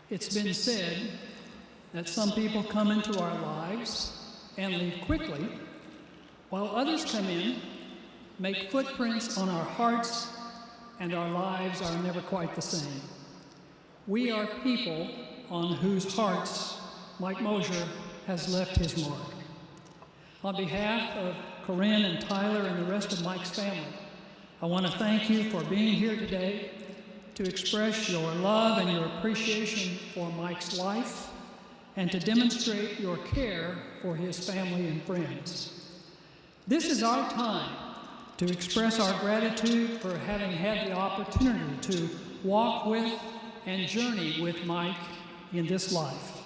It's been said that some people come into our lives and leave quickly, while others come in, make footprints on our hearts, and our lives are never quite the same. We are people on whose hearts Mike Mosher has left his mark. On behalf of Corinne and Tyler and the rest of Mike's family, I want to thank you for being here today to express your love and your appreciation for Mike's life and to demonstrate your care for his family and friends. This is our time to express our gratitude for having had the opportunity to walk with and journey with Mike in this life,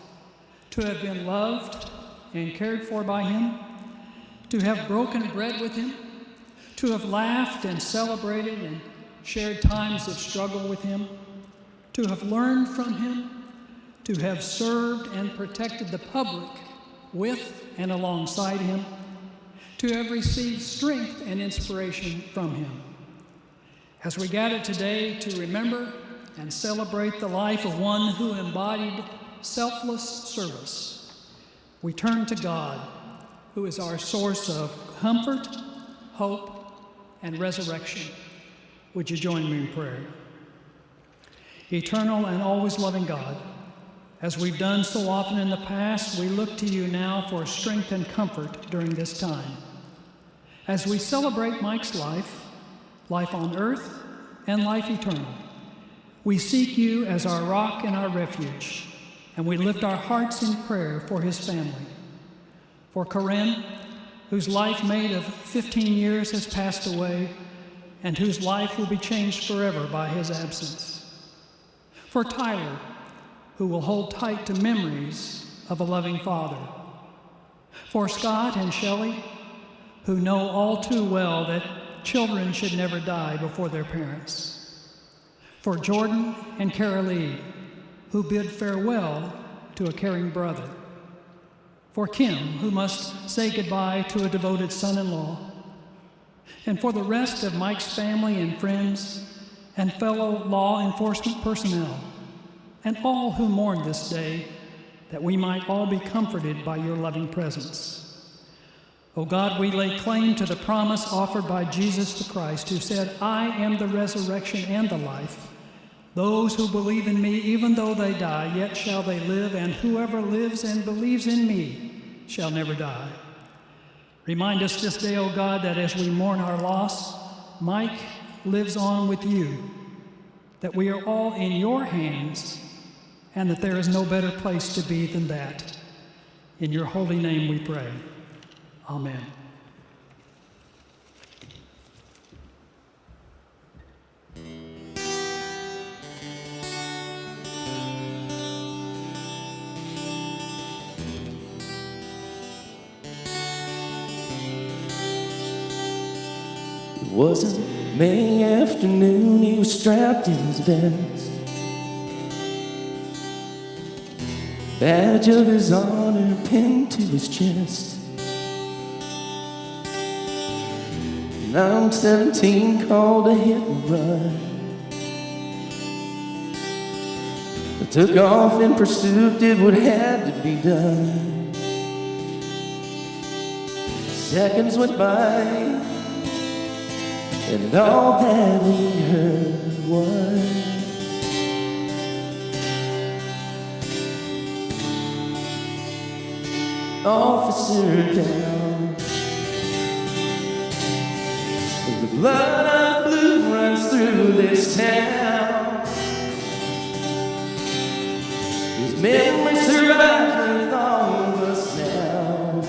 to have been loved and cared for by him, to have broken bread with him, to have laughed and celebrated and shared times of struggle with him, to have learned from him, to have served and protected the public with and alongside him, to have received strength and inspiration from him. As we gather today to remember and celebrate the life of one who embodied selfless service, we turn to God, who is our source of comfort, hope, and resurrection. Would you join me in prayer? Eternal and always loving God, as we've done so often in the past, we look to you now for strength and comfort during this time. As we celebrate Mike's life, life on earth, and life eternal, we seek you as our rock and our refuge, and we lift our hearts in prayer for his family. For Corinne, whose life made of 15 years has passed away, and whose life will be changed forever by his absence. For Tyler, who will hold tight to memories of a loving father. For Scott and Shelley, who know all too well that children should never die before their parents. For Jordan and Carolee, who bid farewell to a caring brother. For Kim, who must say goodbye to a devoted son-in-law. And for the rest of Mike's family and friends and fellow law enforcement personnel, and all who mourn this day, that we might all be comforted by your loving presence. O God, we lay claim to the promise offered by Jesus the Christ, who said, I am the resurrection and the life. Those who believe in me, even though they die, yet shall they live, and whoever lives and believes in me shall never die. Remind us this day, O God, that as we mourn our loss, Mike lives on with you, that we are all in your hands, and that there is no better place to be than that. In your holy name we pray. Amen. It was a May afternoon, he was strapped in his Benz, badge of his honor pinned to his chest. And I'm 17, called a hit and run. I took off in pursuit, did what had to be done. Seconds went by, and all that we heard was officer down. The blood of blue runs through this town. His memory survives with all of us now.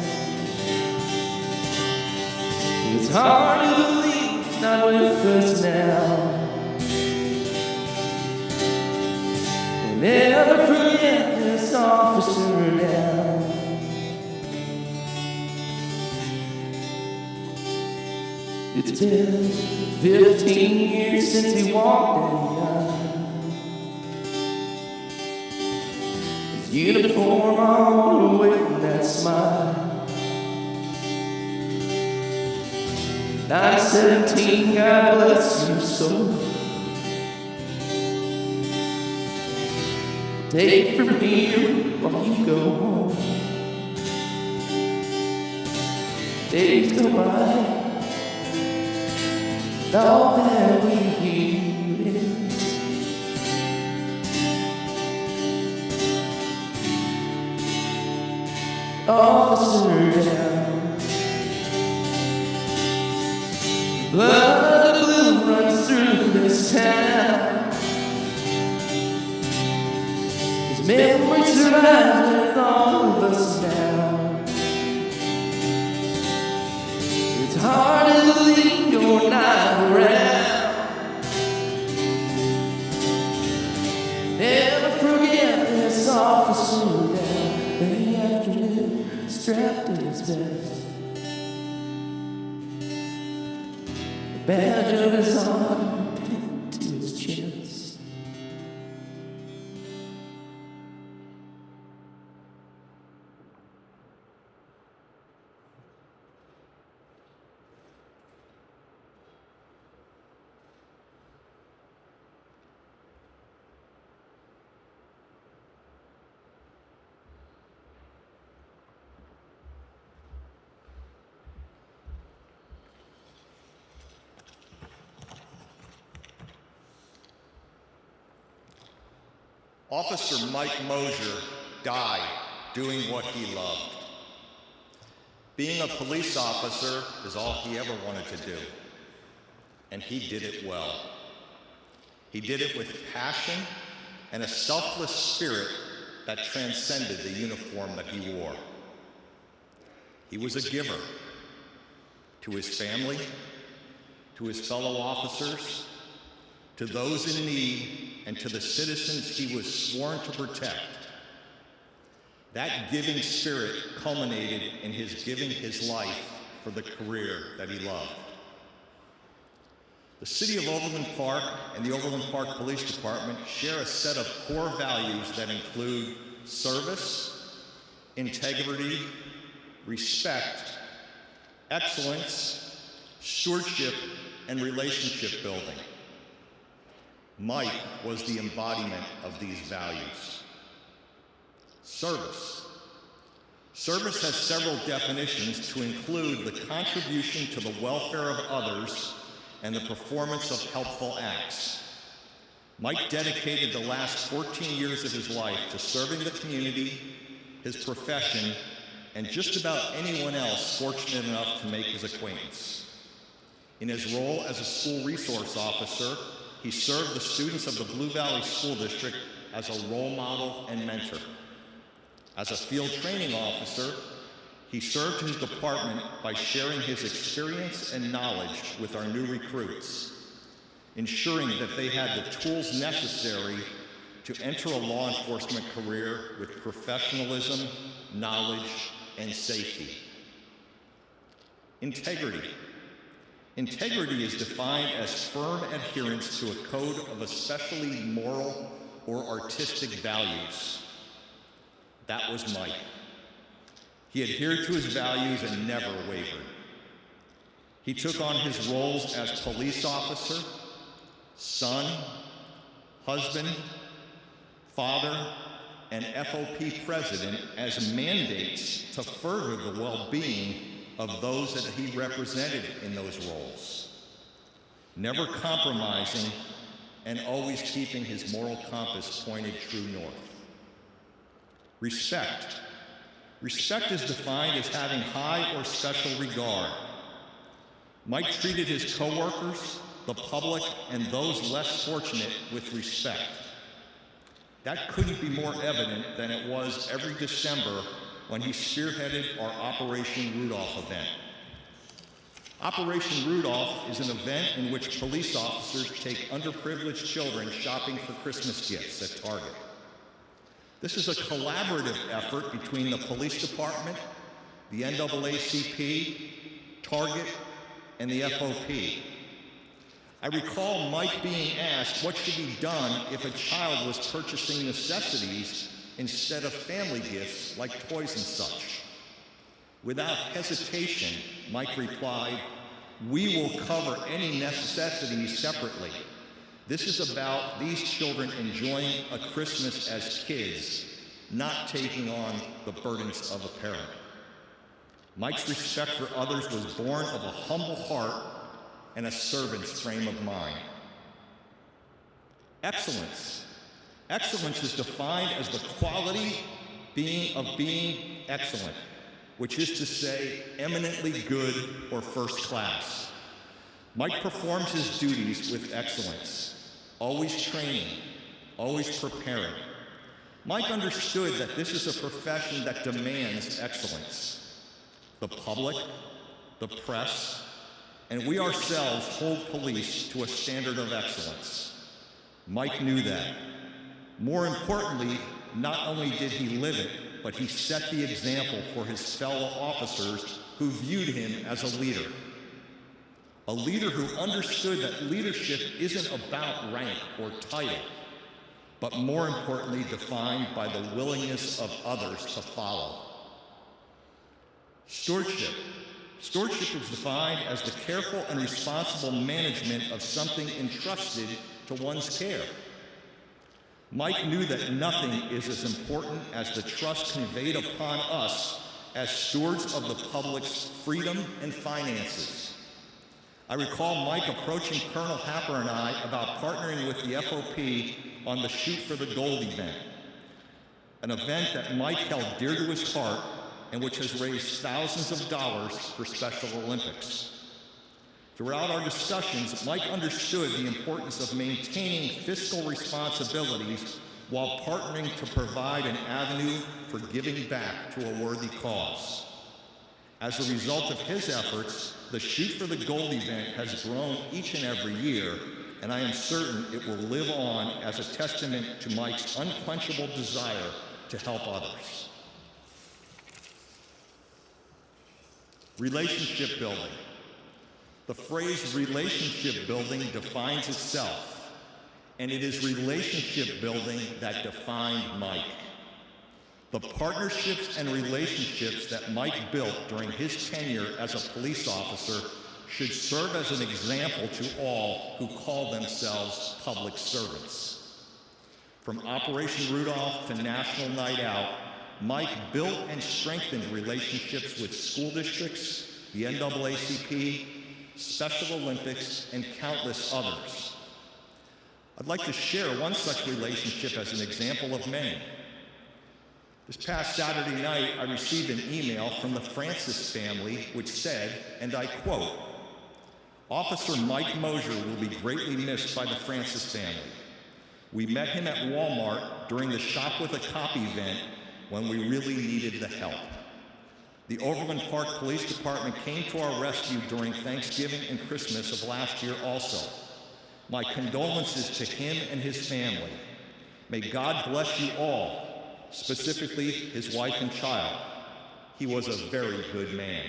It's hard to believe he's not with us now. We'll never forget this officer now. It's been 15 years since he walked down the aisle. His uniform on, waiting that smile. 9/17, God bless your soul. take it from here while you go home. Days go by, and all that we hear is officer down. Blood blue runs through this town. His memories survive with all of us now. It's hard to believe you're not around. Never forget this officer down. In the afternoon, strapped to his vest. The badge of his honor pinned to his chest. Officer Mike Mosher died doing what he loved. Being a police officer is all he ever wanted to do, and he did it well. He did it with passion and a selfless spirit that transcended the uniform that he wore. He was a giver to his family, to his fellow officers, to those in need, and to the citizens he was sworn to protect. That giving spirit culminated in his giving his life for the career that he loved. The City of Overland Park and the Overland Park Police Department share a set of core values that include service, integrity, respect, excellence, stewardship, and relationship building. Mike was the embodiment of these values. Service. Service has several definitions to include the contribution to the welfare of others and the performance of helpful acts. Mike dedicated the last 14 years of his life to serving the community, his profession, and just about anyone else fortunate enough to make his acquaintance. In his role as a school resource officer, he served the students of the Blue Valley School District as a role model and mentor. As a field training officer, he served his department by sharing his experience and knowledge with our new recruits, ensuring that they had the tools necessary to enter a law enforcement career with professionalism, knowledge, and safety. Integrity. Integrity is defined as firm adherence to a code of especially moral or artistic values. That was Mike. He adhered to his values and never wavered. He took on his roles as police officer, son, husband, father, and FOP president as mandates to further the well-being of those that he represented in those roles, never compromising and always keeping his moral compass pointed true north. Respect. Respect is defined as having high or special regard. Mike treated his coworkers, the public, and those less fortunate with respect. That couldn't be more evident than it was every December when he spearheaded our Operation Rudolph event. Operation Rudolph is an event in which police officers take underprivileged children shopping for Christmas gifts at Target. This is a collaborative effort between the police department, the NAACP, Target, and the FOP. I recall Mike being asked what should be done if a child was purchasing necessities instead of family gifts like toys and such. Without hesitation, Mike replied, "We will cover any necessities separately. This is about these children enjoying a Christmas as kids, not taking on the burdens of a parent. Mike's respect for others was born of a humble heart and a servant's frame of mind. Excellence. Excellence is defined as the quality of being excellent, which is to say eminently good or first class. Mike performs his duties with excellence, always training, always preparing. Mike understood that this is a profession that demands excellence. The public, the press, and we ourselves hold police to a standard of excellence. Mike knew that. More importantly, not only did he live it, but he set the example for his fellow officers who viewed him as a leader. A leader who understood that leadership isn't about rank or title, but more importantly defined by the willingness of others to follow. Stewardship. Stewardship is defined as the careful and responsible management of something entrusted to one's care. Mike knew that nothing is as important as the trust conveyed upon us as stewards of the public's freedom and finances. I recall Mike approaching Colonel Happer and I about partnering with the FOP on the Shoot for the Gold event, an event that Mike held dear to his heart and which has raised thousands of dollars for Special Olympics. Throughout our discussions, Mike understood the importance of maintaining fiscal responsibilities while partnering to provide an avenue for giving back to a worthy cause. As a result of his efforts, the Shoot for the Gold event has grown each and every year, and I am certain it will live on as a testament to Mike's unquenchable desire to help others. Relationship building. The phrase relationship building defines itself, and it is relationship building that defined Mike. The partnerships and relationships that Mike built during his tenure as a police officer should serve as an example to all who call themselves public servants. From Operation Rudolph to National Night Out, Mike built and strengthened relationships with school districts, the NAACP, Special Olympics, and countless others. I'd like to share one such relationship as an example of many. This past Saturday night, I received an email from the Francis family which said, and I quote, "Officer Mike Mosher will be greatly missed by the Francis family. We met him at Walmart during the Shop with a Cop event when we really needed the help. The Overland Park Police Department came to our rescue during Thanksgiving and Christmas of last year also. My condolences to him and his family. May God bless you all, specifically his wife and child. He was a very good man."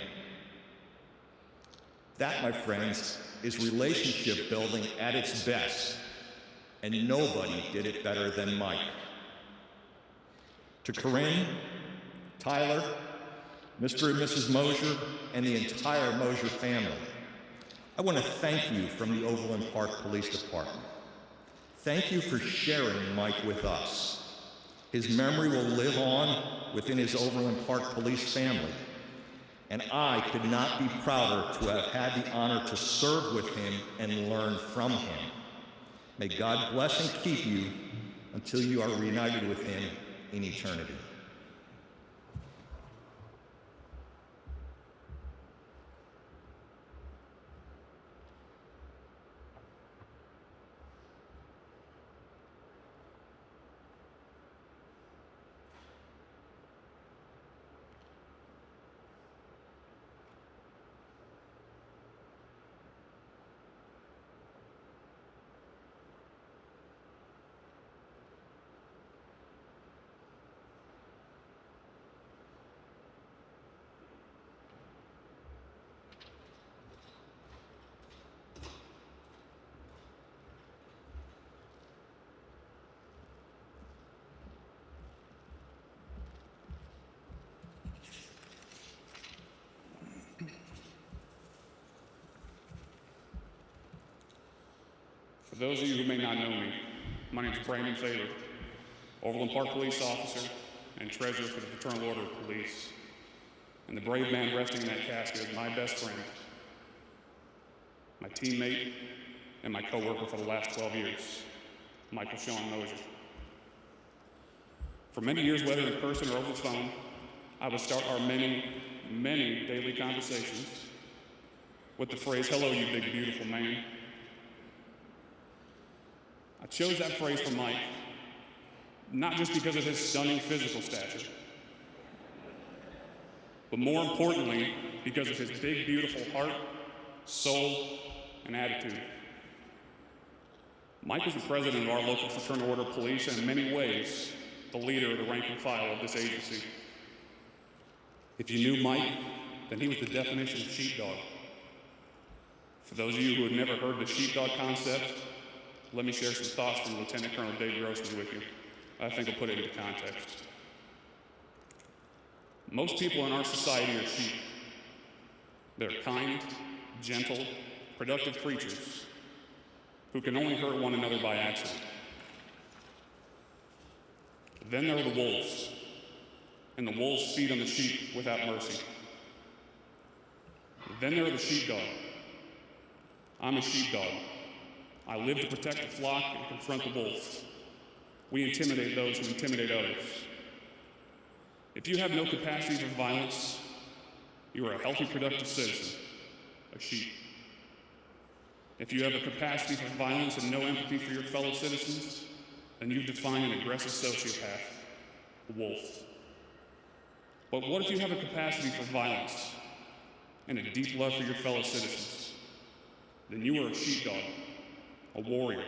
That, my friends, is relationship building at its best, and nobody did it better than Mike. To Corinne, Tyler, Mr. and Mrs. Mosher, and the entire Mosher family, I want to thank you from the Overland Park Police Department. Thank you for sharing Mike with us. His memory will live on within his Overland Park Police family, and I could not be prouder to have had the honor to serve with him and learn from him. May God bless and keep you until you are reunited with him in eternity. For those of you who may not know me, my name is Brandon Favor, Overland Park Police Officer and Treasurer for the Fraternal Order of Police. And the brave man resting in that casket is my best friend, my teammate, and my co-worker for the last 12 years, Michael Sean Mosher. For many years, whether in person or over the phone, I would start our many daily conversations with the phrase, "Hello, you big, beautiful man." I chose that phrase for Mike, not just because of his stunning physical stature, but more importantly, because of his big, beautiful heart, soul, and attitude. Mike is the president of our local Fraternal Order of Police and in many ways, the leader of the rank and file of this agency. If you knew Mike, then he was the definition of sheepdog. For those of you who have never heard the sheepdog concept, let me share some thoughts from Lieutenant Colonel Dave Grossman with you. I think I'll put it into context. Most people in our society are sheep. They're kind, gentle, productive creatures who can only hurt one another by accident. Then there are the wolves, and the wolves feed on the sheep without mercy. Then there are the sheepdog. I'm a sheepdog. I live to protect the flock and confront the wolves. We intimidate those who intimidate others. If you have no capacity for violence, you are a healthy, productive citizen, a sheep. If you have a capacity for violence and no empathy for your fellow citizens, then you define an aggressive sociopath, a wolf. But what if you have a capacity for violence and a deep love for your fellow citizens? Then you are a sheepdog, a warrior,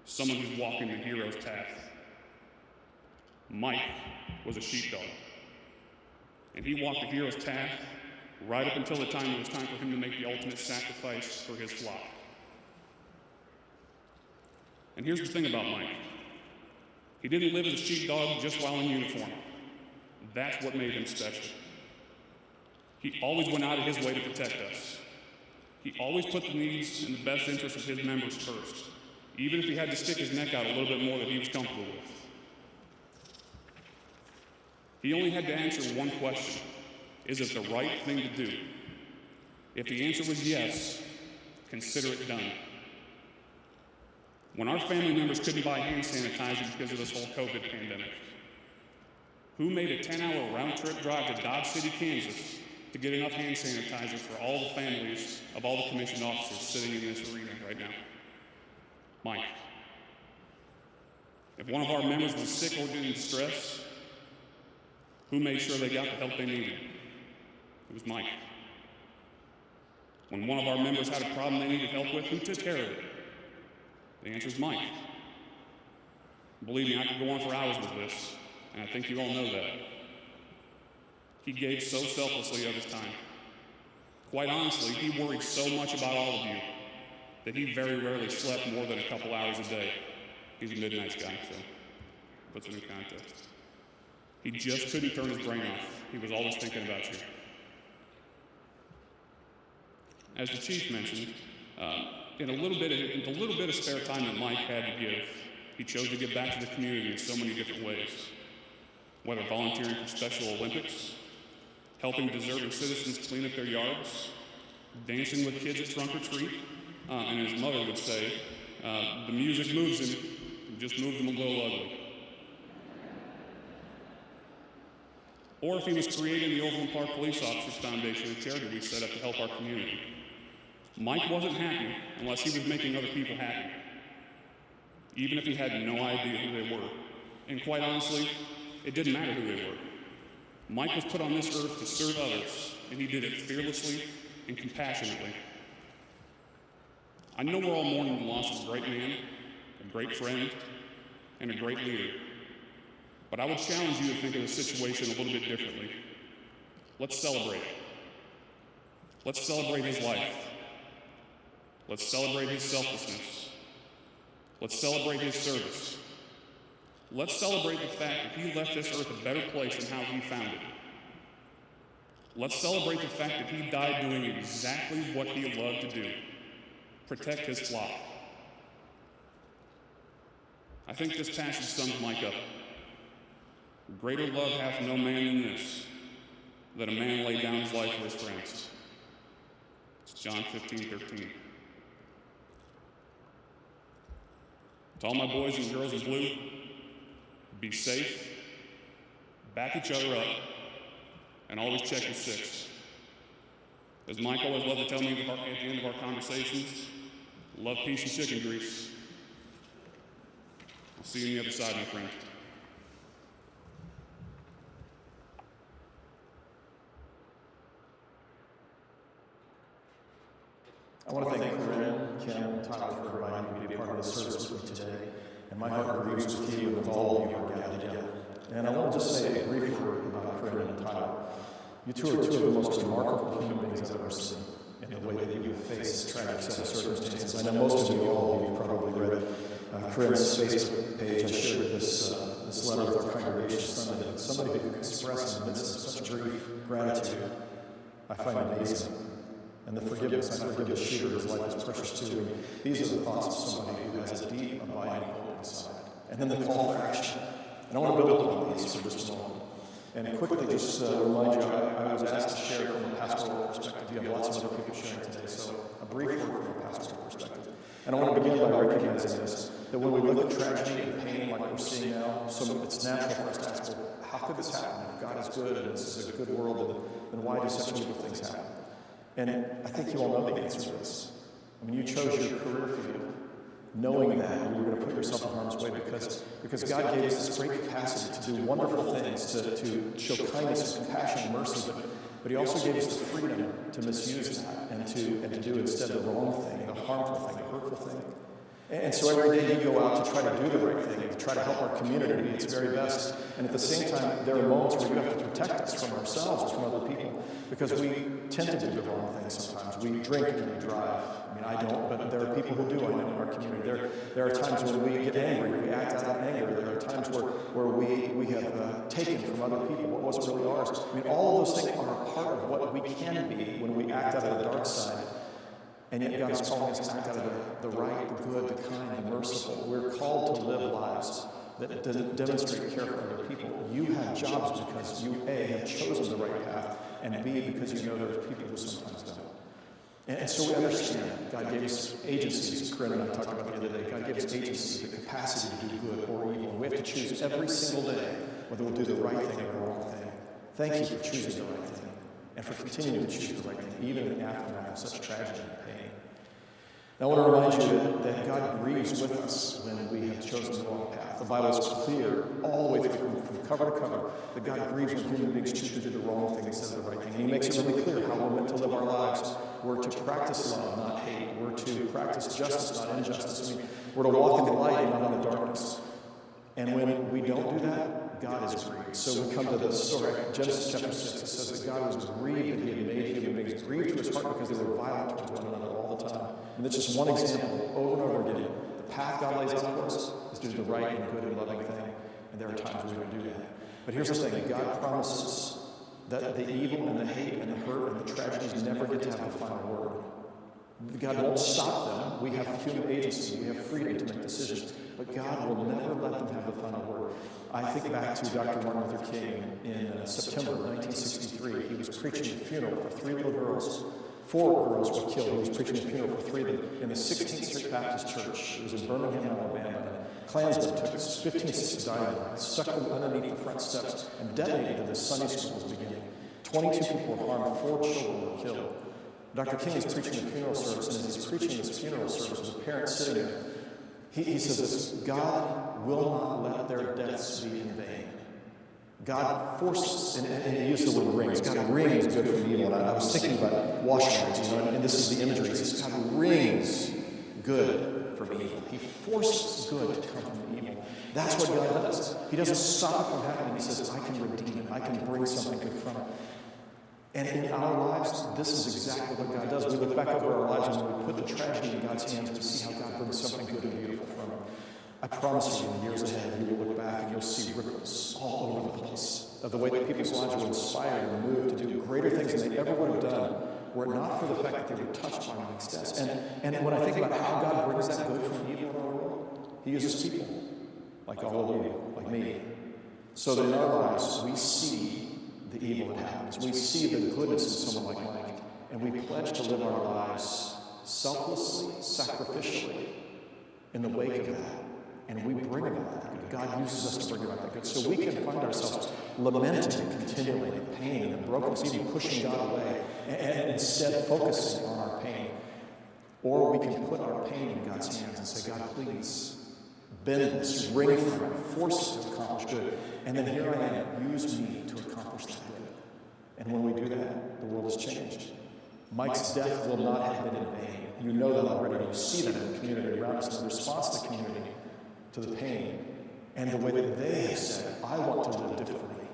someone who's walking the hero's path. Mike was a sheepdog, and he walked the hero's path right up until the time it was time for him to make the ultimate sacrifice for his flock. And here's the thing about Mike. He didn't live as a sheepdog just while in uniform. That's what made him special. He always went out of his way to protect us. He always put the needs and the best interests of his members first, even if he had to stick his neck out a little bit more than he was comfortable with. He only had to answer one question: is it the right thing to do? If the answer was yes, consider it done. When our family members couldn't buy hand sanitizer because of this whole COVID pandemic, who made a 10-hour round-trip drive to Dodge City, Kansas to get enough hand sanitizer for all the families of all the commissioned officers sitting in this arena right now? Mike. If one of our members was sick or in distress, who made sure they got the help they needed? It was Mike. When one of our members had a problem they needed help with, who took care of it? The answer is Mike. Believe me, I could go on for hours with this, and I think you all know that. He gave so selflessly of his time. Quite honestly, he worried so much about all of you that he very rarely slept more than a couple hours a day. He's a midnight guy, so puts it in context. He just couldn't turn his brain off. He was always thinking about you. As the chief mentioned, in the little bit of spare time that Mike had to give, he chose to give back to the community in so many different ways. Whether volunteering for Special Olympics, helping deserving citizens clean up their yards, dancing with kids at trunk or treat, and his mother would say, the music moves him, just moved him a little ugly. Or if he was creating the Overland Park Police Officers Foundation, a charity we set up to help our community. Mike wasn't happy unless he was making other people happy, even if he had no idea who they were. And quite honestly, it didn't matter who they were. Mike was put on this earth to serve others, and he did it fearlessly and compassionately. I know we're all mourning the loss of a great man, a great friend, and a great leader. But I would challenge you to think of the situation a little bit differently. Let's celebrate. Let's celebrate his life. Let's celebrate his selflessness. Let's celebrate his service. Let's celebrate the fact that he left this earth a better place than how he found it. Let's celebrate the fact that he died doing exactly what he loved to do: protect his flock. I think this passage sums Mike up. Greater love hath no man than this, that a man lay down his life for his friends. It's John 15:13. To all my boys and girls in blue, be safe, back each other up, and always check your six. As Mike always loved to tell me at the end of our conversations, love, peace, and chicken grease. I'll see you on the other side, my friend. I want to thank Corinne, Kim, and Tyler for inviting me to be a part of this service with me today. And my heart grieves with you and with all of you who are gathered together. And I want to just say a brief word about Corinne and Tyler. You two are two of the most remarkable human beings I've ever seen in the way that you have faced this tragic set of circumstances. I know most of you, all of you, have probably read Corinne's Facebook page. I shared this letter with our congregation Sunday. And somebody who can express in the midst of such grief, gratitude, I find amazing. And the forgiveness, I forgive the shooter, his life is precious too. These are the thoughts of somebody who has a deep, abiding hope inside. And then the call for action. And I want to build upon these for just a moment. And quickly just remind you, I was asked to share from a pastoral perspective. You have lots of other people sharing today, so a brief word from a pastoral perspective. And I want to begin by recognizing this, that when we look at tragedy and pain like we're seeing now, so it's natural for us to ask, well, how could this happen? If God is good and this is a good world, then why do such evil things happen? And I think you all know the answer to this. I mean, you chose your career field knowing that you were going to put yourself in harm's way because God gave us this great capacity to do wonderful things, to show kindness and compassion and mercy, but He also gave us the freedom to misuse that and to do instead the wrong thing, the harmful thing, the hurtful thing. And so every day you go out to try to do the right thing, to try to help our community be its very best. And at the same time, there are moments where you have to protect us from ourselves or from other people because we tend to do the wrong thing sometimes. We drink and we drive. I mean, I don't, but there are people who do, I know, in our community. There are times when we get angry, we act out of anger. There are times where we have taken from other people what wasn't really ours. I mean, all of those things are a part of what we can be when we act out of the dark side. And yet God is calling us to act out of the right, the good, the kind, the merciful. We're called to live lives that demonstrate care for other people. You have jobs because you, A, have chosen the right path, and B, because you know there are people who sometimes don't. And so we understand God gave us agencies. Corinne and I talked about the other day. God gave us agency, the capacity to do good or evil. We have to choose every single day whether we'll do the right thing or the wrong thing. Thank you for choosing the right thing and for continuing to choose the right thing, even in the aftermath of such tragedy and pain. Now, I want to remind you that God grieves with us when we have chosen the wrong path. The Bible is clear all the way through, from cover to cover, that God grieves when human beings choose to do the wrong thing instead of the right thing. And He makes it really clear how we're meant to live our lives. We're to practice love, not hate. We're to practice justice, not injustice. I mean, we're to walk in the light and not in the darkness. And when we don't do that, God is grieved. So we come to the story, Genesis chapter 6. It says that God was grieved that He had made human beings, grieved to His heart because they were violent towards one another all the time. And that's just one example, over and over again. The path God lays out for us is to do the right and good and loving thing. And there are times we don't do that. But here's the thing, God promises that the evil and the hate and the hurt and the tragedies never get to have the final word. God won't stop them. We have human agency. We have freedom to make decisions. But God will never let them have the final word. I think back to Dr. Martin Luther King in September of 1963. He was preaching a funeral for 3 little girls. 4 girls were killed. He was preaching a funeral for 3 of them in the 16th Street Baptist Church. It was in Birmingham, Alabama. And Klansmen took 15 6 dynamite, stuck them underneath the front steps, and detonated as Sunday school was beginning. 22 people were harmed. 4 children were killed. Dr. King is preaching a funeral service, and as he's preaching this funeral service with a parent sitting there, he says this, God will not let their deaths be in vain. God forces, and he used the word rings. God rings good from evil. And I was thinking about washing rings, and this is the imagery. He says, God rings good from evil. He forces good to come from evil. That's what God does. He doesn't stop it from happening. He says, I can redeem it. I can bring something good from it. And in our lives, this is exactly what God does. We look back over our lives and when we put the tragedy in God's hands, we see how God brings something good and beautiful from it. I promise you, in the years ahead, you will look back and you'll see ripples all over the place of the way that people's lives were inspired and moved to do greater things than they ever would have done were it not for the fact that they were touched by my success. And when I think about how God brings that good from evil in our world, He uses people. like all of you, like me, so that in our lives we see the evil that happens. We see the goodness in someone like Mike, and we pledge to live our lives selflessly, sacrificially in the wake of that. And we bring about that good. God uses us to bring about that good. So we can find ourselves lamenting continually in pain and in brokenness, even pushing God away, and instead focusing on our pain. Or we can put our pain in God's hands and say, God, please bend this, wring from it, force it to accomplish good. And then here I am, use me to accomplish that good. And when we do that, the world has changed. Mike's death will not have been in vain. You know that already. You see that in the community around us, the response of the community to the pain, and the way that they have said, I want to live differently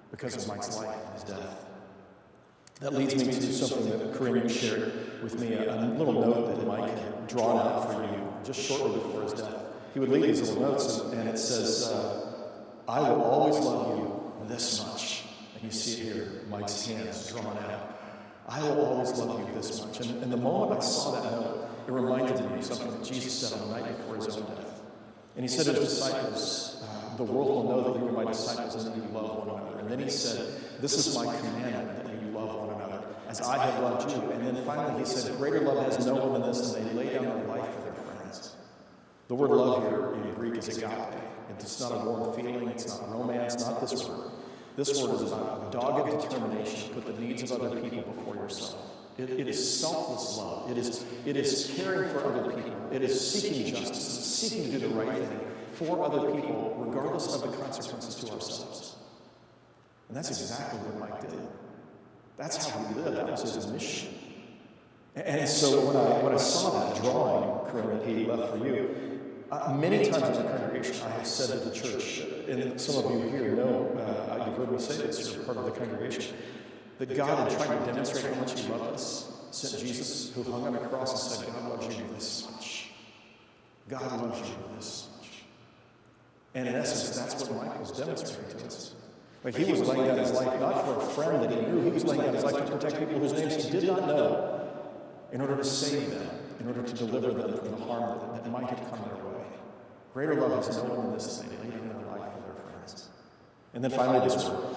because of Mike's life and his death. That leads me to something that Corinne shared with me, a little note that Mike had drawn out for you just shortly before his death. He would leave these little notes, and it says, I will always love you this much. And you see it here, Mike's hands drawn out. I will always love you this much. And the moment I saw that note, it reminded me of something that Jesus said on the night before his own death. And he said to his disciples, the world will know that you are my disciples and that you love one another. And then he said, this is my commandment, that you love one another, as I have loved you. And then finally he said, greater love has no one than this, than they lay down their life for their friends. The word love here in Greek is agape. It's not a warm feeling, it's not romance, not this word. This word is about a dogged determination to put the needs of other people before yourself. It is selfless love. It is caring for other people. It is seeking justice, seeking to do the right thing for other people, regardless of the consequences to ourselves. And that's exactly what Mike did. That's how he lived. That was his mission. And so when I saw that drawing, Corinne, that he left for you, many times in the congregation I have said to the church, and some of you here know, you've heard me say this, you're part of the congregation, that God, in trying to demonstrate how much he loved us, sent Jesus, who hung on a cross and said, God loves you this much. God loves you this much. And in essence, that's what Mike was demonstrating to us. Like he was laying down his life not for a friend that he knew, he was laying down his life to protect people whose names he did not know, in order to save them, in order to deliver them from the harm that might have come their way. Greater love has no one than this, they lay down their life for their friends. And then finally this word.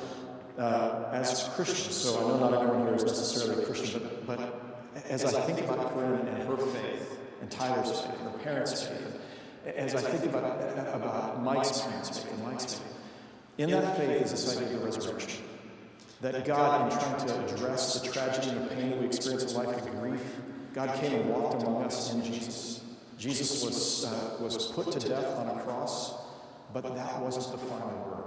As Christians, so I know not everyone here is necessarily a Christian, but as I think about Corinne and her faith, and Tyler's faith, and her parents' faith, as I think about Mike's parents' faith and Mike's faith, in that faith is this idea of the resurrection. That God, in trying to address the tragedy and the pain that we experience in life, the grief, God came and walked among us in Jesus. Jesus was put to death on a cross, but that wasn't the final word.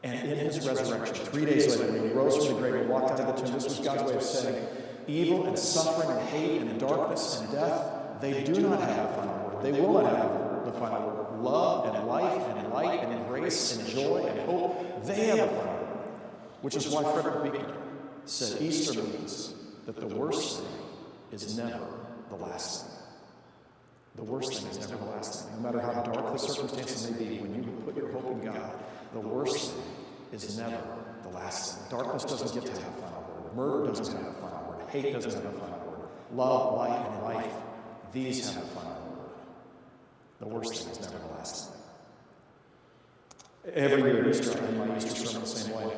And in his resurrection, 3 days later, when he rose from the grave and walked out of the tomb, this was God's way of saying, evil and suffering and hate and darkness and death, they do not have the final word. They will not have the final word. Love and life and light and grace and joy and hope, they have the final word. Which is why Frederick Buechner said Easter means that the worst thing is never the last thing. The worst thing is never the last thing. No matter how dark the circumstances may be, when you put your hope in God, the worst thing is never the last thing. Darkness doesn't get to have a final word. Murder doesn't have a final word. Hate doesn't have a final word. Love, light, and life, these have a final word. The worst thing is never the last thing. Every year at Easter, I end my Easter sermon the same way.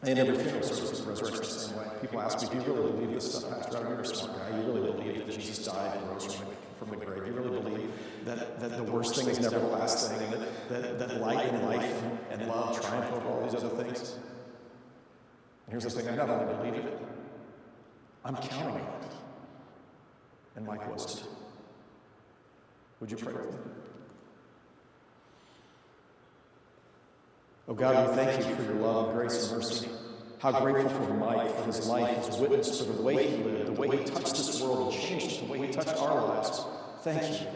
And every funeral service is resurrected the same way. People ask me, do you really believe this stuff, Pastor? You're a smart guy. You really believe that Jesus died and rose from the grave? You really believe that the worst thing is never the last thing, and that light and life and love triumph over all these other things? And here's the thing, I not only believe it, I'm counting on it. And Mike was too. Would you pray with me? Oh God, we thank you for your love, grace, and mercy. How grateful for Mike, for his life, his witness, for the way he lived, the way he touched this world and changed it, the way he touched our lives. Thank you.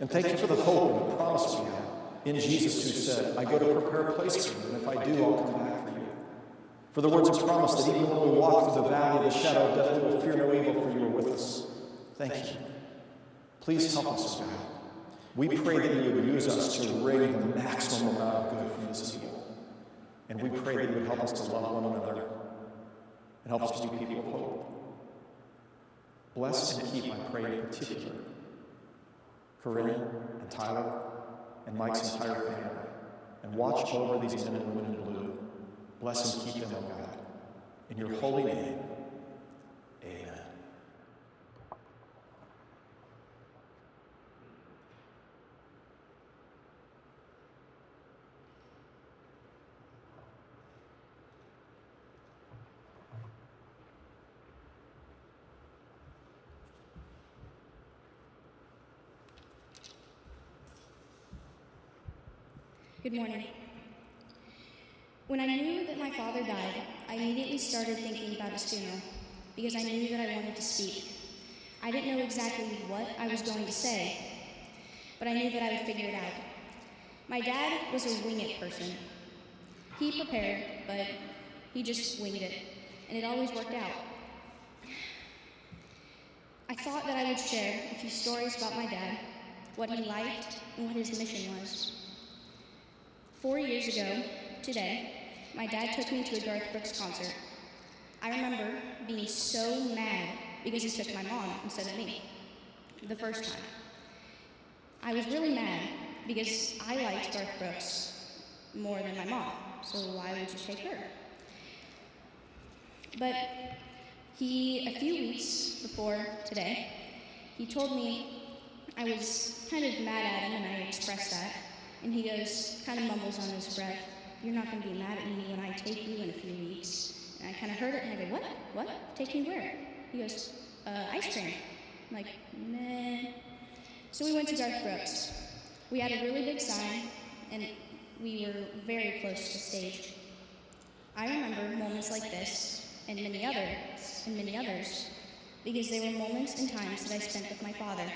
And thank you for the hope and the promise we have in Jesus, who said, I go to prepare a place for you, and if I do, I'll come back for you. For the words of promise that even when we walk through the valley of the shadow of death, we will fear no evil, for you are with us. Thank you. Please help us, God. We pray that you would use us to wring the maximum amount of good from this evil. And we pray that you would help us to love one another and help us to be people of hope. Bless and keep, I pray in particular, Corinne and Tyler and Mike's entire family, and watch over these men and women in blue. Bless and keep them, O God. In your holy name, amen. Good morning. When I knew that my father died, I immediately started thinking about his funeral because I knew that I wanted to speak. I didn't know exactly what I was going to say, but I knew that I would figure it out. My dad was a wing it person. He prepared, but he just winged it, and it always worked out. I thought that I would share a few stories about my dad, what he liked, and what his mission was. 4 years ago, today, my dad took me to a Garth Brooks concert. I remember being so mad because he took my mom instead of me, the first time. I was really mad because I liked Garth Brooks more than my mom, so why would you take her? But a few weeks before today, he told me I was kind of mad at him, and I expressed that. And he goes, kind of mumbles on his breath, "You're not going to be mad at me when I take you in a few weeks." And I kind of heard it, and I go, "What? What? Take me where?" He goes, "Ice cream." I'm like, "Nah." So we went to Garth Brooks. We had a really big sign, and we were very close to the stage. I remember moments like this, and many others, because they were moments and times that I spent with my father.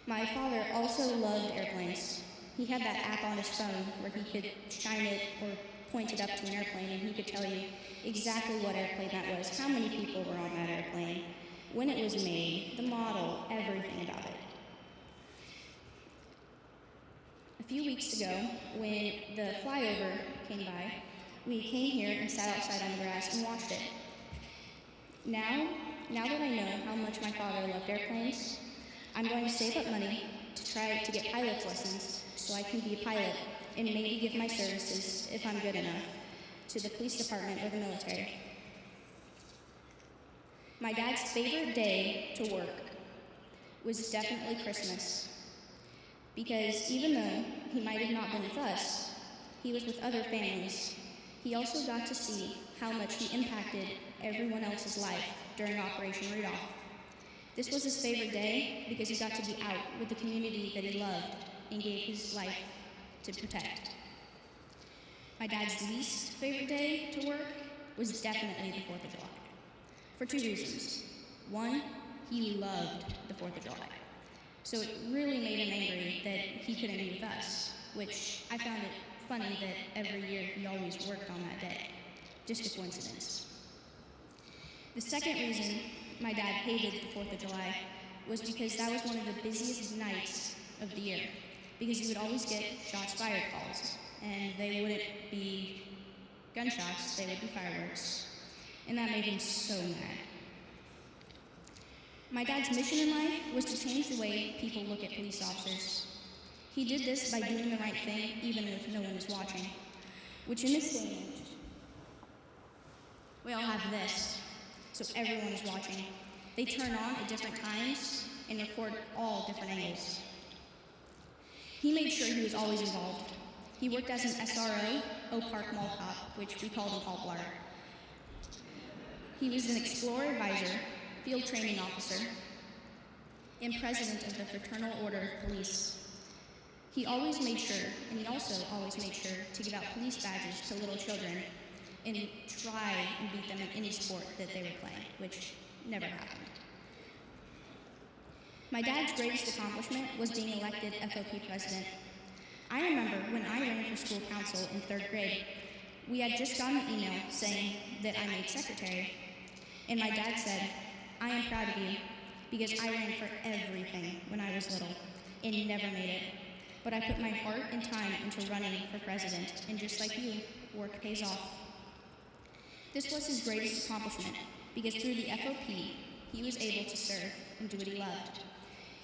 My father also loved airplanes. He had that app on his phone where he could shine it or point it up to an airplane, and he could tell you exactly what airplane that was, how many people were on that airplane, when it was made, the model, everything about it. A few weeks ago, when the flyover came by, we came here and sat outside on the grass and watched it. Now that I know how much my father loved airplanes, I'm going to save up money to try to get pilot's lessons so I can be a pilot and maybe give my services, if I'm good enough, to the police department or the military. My dad's favorite day to work was definitely Christmas, because even though he might have not been with us, he was with other families. He also got to see how much he impacted everyone else's life during Operation Rudolph. This was his favorite day because he got to be out with the community that he loved and gave his life to protect. My dad's least favorite day to work was definitely the 4th of July, for 2 reasons. One, he loved the 4th of July, so it really made him angry that he couldn't be with us, which I found it funny that every year he always worked on that day. Just a coincidence. The second reason my dad hated the 4th of July was because that was one of the busiest nights of the year, because he would always get shots fired calls, and they wouldn't be gunshots, they would be fireworks, and that made him so mad. My dad's mission in life was to change the way people look at police officers. He did this by doing the right thing even if no one is watching, which in this day and age, we all have this, so everyone is watching. They turn on at different times and record all different angles. He made sure he was always involved. He worked as an SRO, Park Mall Cop, which we called him Paul Blart. He was an Explorer Advisor, Field Training Officer, and President of the Fraternal Order of Police. He always made sure, and he also always made sure to give out police badges to little children and try and beat them in any sport that they were playing, which never happened. My dad's greatest accomplishment was being elected FOP president. I remember when I ran for school council in 3rd grade, we had just gotten an email saying that I made secretary, and my dad said, "I am proud of you, because I ran for everything when I was little and never made it. But I put my heart and time into running for president, and just like you, work pays off." This was his greatest accomplishment, because through the FOP, he was able to serve and do what he loved.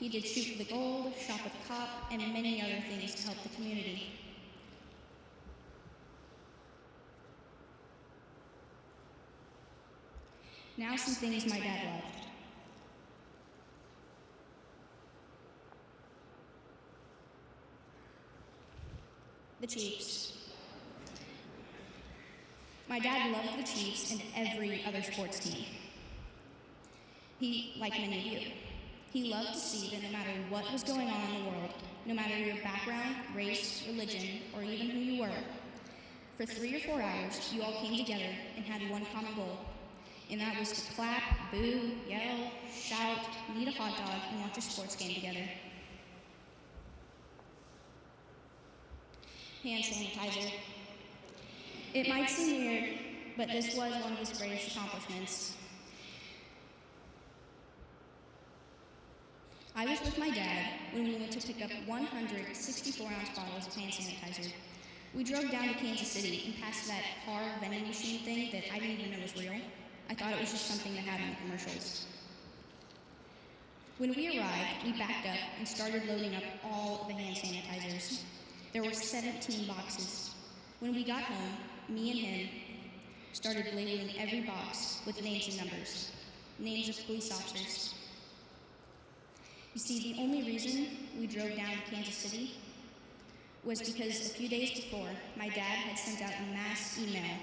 He did Shoot for the Gold, Shop with a Cop, and many other things to help the community. Now some things my dad loved. The Chiefs. My dad loved the Chiefs and every other sports team. He, like many of you, he loved to see that no matter what was going on in the world, no matter your background, race, religion, or even who you were, for 3 or 4 hours, you all came together and had one common goal, and that was to clap, boo, yell, shout, eat a hot dog, and watch a sports game together. Hand sanitizer. It might seem weird, but this was one of his greatest accomplishments. I was with my dad when we went to pick up 100 64-ounce bottles of hand sanitizer. We drove down to Kansas City and passed that car vending machine thing that I didn't even know was real. I thought it was just something that had in the commercials. When we arrived, we backed up and started loading up all of the hand sanitizers. There were 17 boxes. When we got home, me and him started labeling every box with names and numbers, names of police officers. You see, the only reason we drove down to Kansas City was because a few days before, my dad had sent out a mass email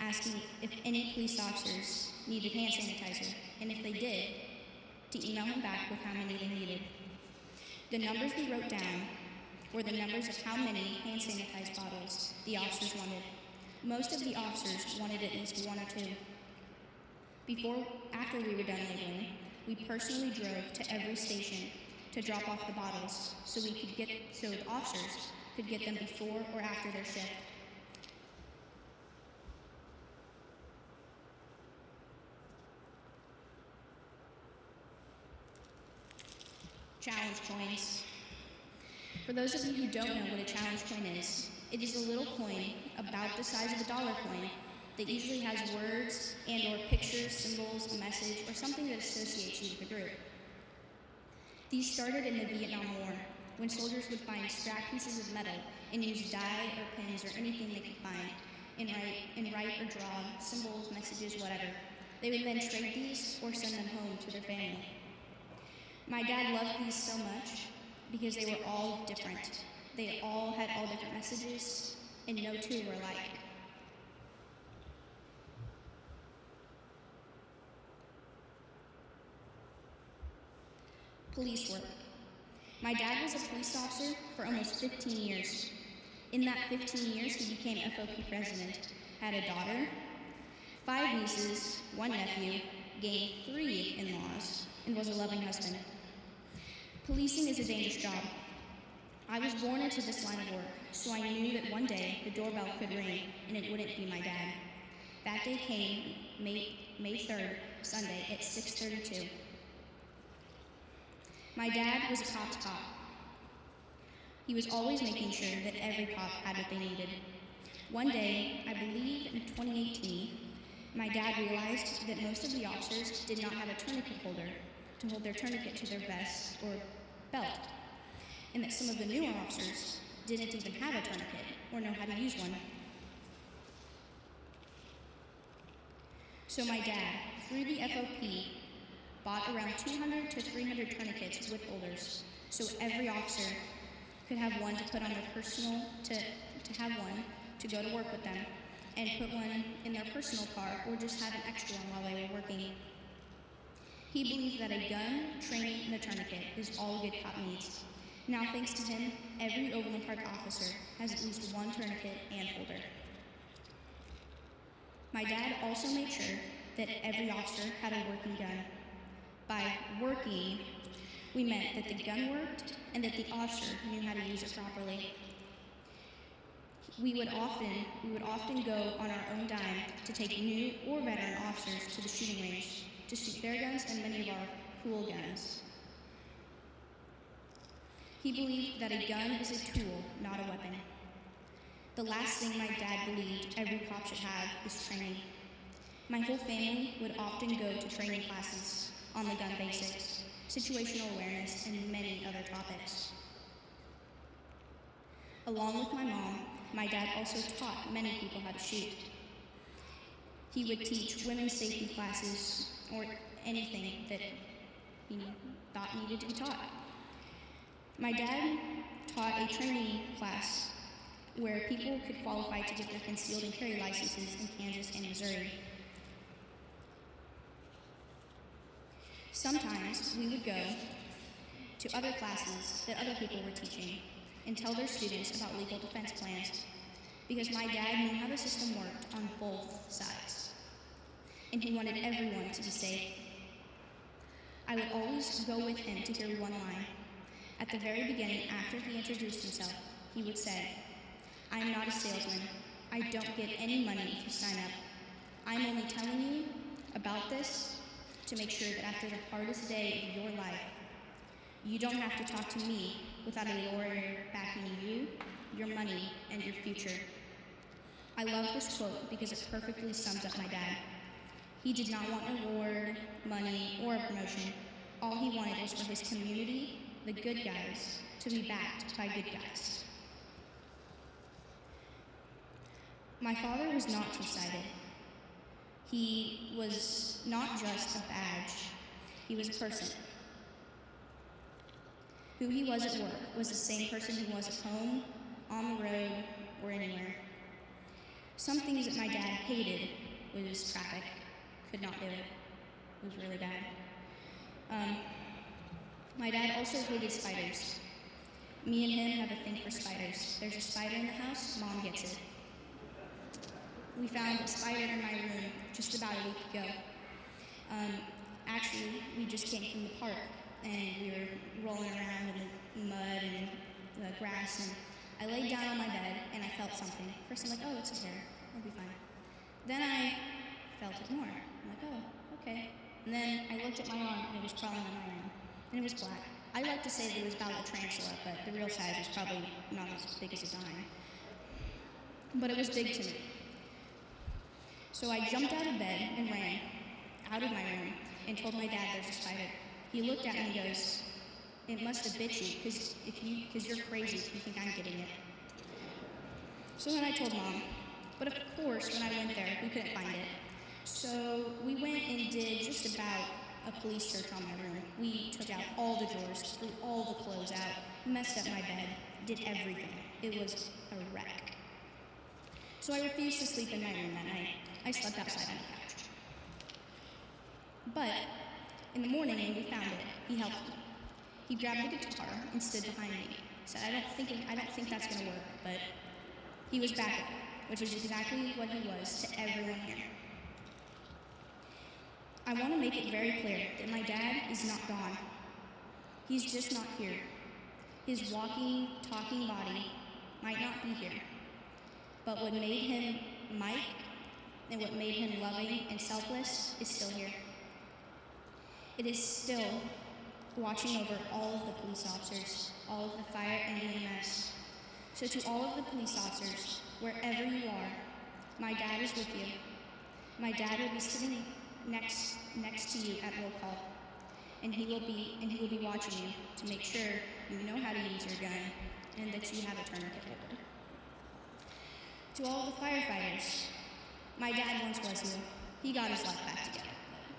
asking if any police officers needed hand sanitizer, and if they did, to email him back with how many they needed. The numbers we wrote down were the numbers of how many hand sanitized bottles the officers wanted. Most of the officers wanted at least 1 or 2. After we were done labeling, we personally drove to every station to drop off the bottles so the officers could get them before or after their shift. Challenge coins. For those of you who don't know what a challenge coin is, it is a little coin about the size of a dollar coin that usually has words and or pictures, symbols, a message, or something that associates you with the group. These started in the Vietnam War, when soldiers would find scrap pieces of metal and use dye or pins or anything they could find and write or draw symbols, messages, whatever. They would then trade these or send them home to their family. My dad loved these so much because they were all different. They all had all different messages, and no two were alike. Police work. My dad was a police officer for almost 15 years. In that 15 years, he became FOP president, had a daughter, 5 nieces, 1 nephew, gained 3 in-laws, and was a loving husband. Policing is a dangerous job. I was born into this line of work, so I knew that one day the doorbell could ring and it wouldn't be my dad. That day came May 3rd, Sunday at 6:32. My dad was a cop's cop. He was always making sure that every cop had what they needed. One day, I believe in 2018, my dad realized that most of the officers did not have a tourniquet holder to hold their tourniquet to their vest or belt, and that some of the newer officers didn't even have a tourniquet or know how to use one. So my dad, through the FOP, bought around 200 to 300 tourniquets with holders, so every officer could have one to put on their personal, to have one to go to work with them, and put one in their personal car, or just have an extra one while they were working. He believed that a gun, training, and a tourniquet is all a good cop needs. Now, thanks to him, every Overland Park officer has at least one tourniquet and holder. My dad also made sure that every officer had a working gun. By working, we meant that the gun worked and that the officer knew how to use it properly. We would often go on our own dime to take new or veteran officers to the shooting range to shoot their guns and many of our cool guns. He believed that a gun is a tool, not a weapon. The last thing my dad believed every cop should have is training. My whole family would often go to training classes on the gun basics, situational awareness, and many other topics. Along with my mom, my dad also taught many people how to shoot. He would teach women's safety classes or anything that he thought needed to be taught. My dad taught a training class where people could qualify to get their concealed and carry licenses in Kansas and Missouri. Sometimes we would go to other classes that other people were teaching and tell their students about legal defense plans, because my dad knew how the system worked on both sides, and he wanted everyone to be safe. I would always go with him to hear one line. At the very beginning, after he introduced himself, he would say, "I am not a salesman. I don't get any money if you sign up. I'm only telling you about this to make sure that after the hardest day of your life, you don't have to talk to me without a lawyer backing you, your money, and your future." I love this quote because it perfectly sums up my dad. He did not want an award, money, or a promotion. All he wanted was for his community, the good guys, to be backed by good guys. My father was not two-sided. He was not just a badge. He was a person. Who he was at work was the same person he was at home, on the road, or anywhere. Some things that my dad hated was traffic. Could not do it. It was really bad. My dad also hated spiders. Me and him have a thing for spiders. There's a spider in the house, Mom gets it. We found a spider in my room just about a week ago. Actually, we just came from the park, and we were rolling around in the mud and the grass, and I laid down on my bed, and I felt something. First I'm like, oh, it's a hair, it'll be fine. Then I felt it more. I'm like, oh, okay. And then I looked at my arm, and it was crawling on my arm, and it was black. I like to say that it was about a tarantula, but the real size was probably not as big as a dime. But it was big to me. So I jumped out of bed and ran out of my room and told my dad there's a spider. He looked at me and goes, "It must have bit you, because you're crazy if you think I'm getting it." So then I told Mom. But of course, when I went there, we couldn't find it. So we went and did just about a police search on my room. We took out all the drawers, threw all the clothes out, messed up my bed, did everything. It was a wreck. So I refused to sleep in my room that night. I slept outside on the couch. But in the morning when we found it, he helped me. He grabbed the guitar and stood behind me. Said, I don't think that's gonna work, but he was backup, which is exactly what he was to everyone here. I want to make it very clear that my dad is not gone. He's just not here. His walking, talking body might not be here, but what made him Mike and what made him loving and selfless is still here. It is still watching over all of the police officers, all of the fire and EMS. So to all of the police officers, wherever you are, my dad is with you. My dad will be sitting next to you at roll call, and he will be watching you to make sure you know how to use your gun and that you have a tourniquet holder. To all the firefighters, my dad once was you. He got his life back together.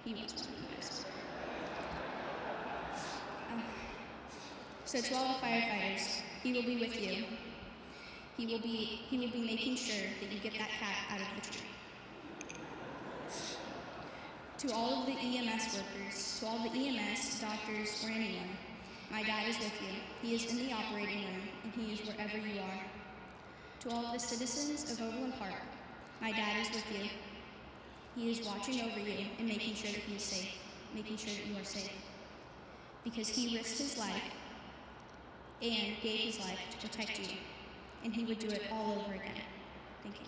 He was one of you guys. So to all the firefighters, he will be with you. He will be making sure that you get that cat out of the tree. To all of the EMS workers, to all the EMS, doctors, or anyone, my dad is with you. He is in the operating room, and he is wherever you are. To all of the citizens of Overland Park, my dad is with you. He is watching over you and making sure that he is safe, making sure that you are safe. Because he risked his life and gave his life to protect you, and he would do it all over again. Thank you.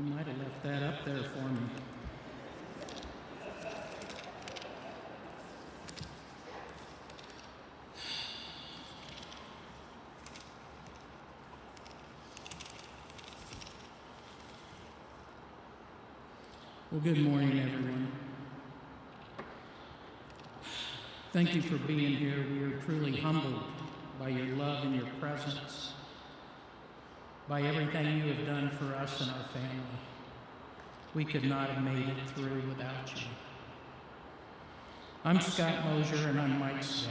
You might have left that up there for me. Well, good morning, everyone. Thank you for being here. We are truly humbled by your love and your presence, by everything you have done for us and our family. We could not have made it through without you. I'm Scott Mosher, and I'm Mike's dad.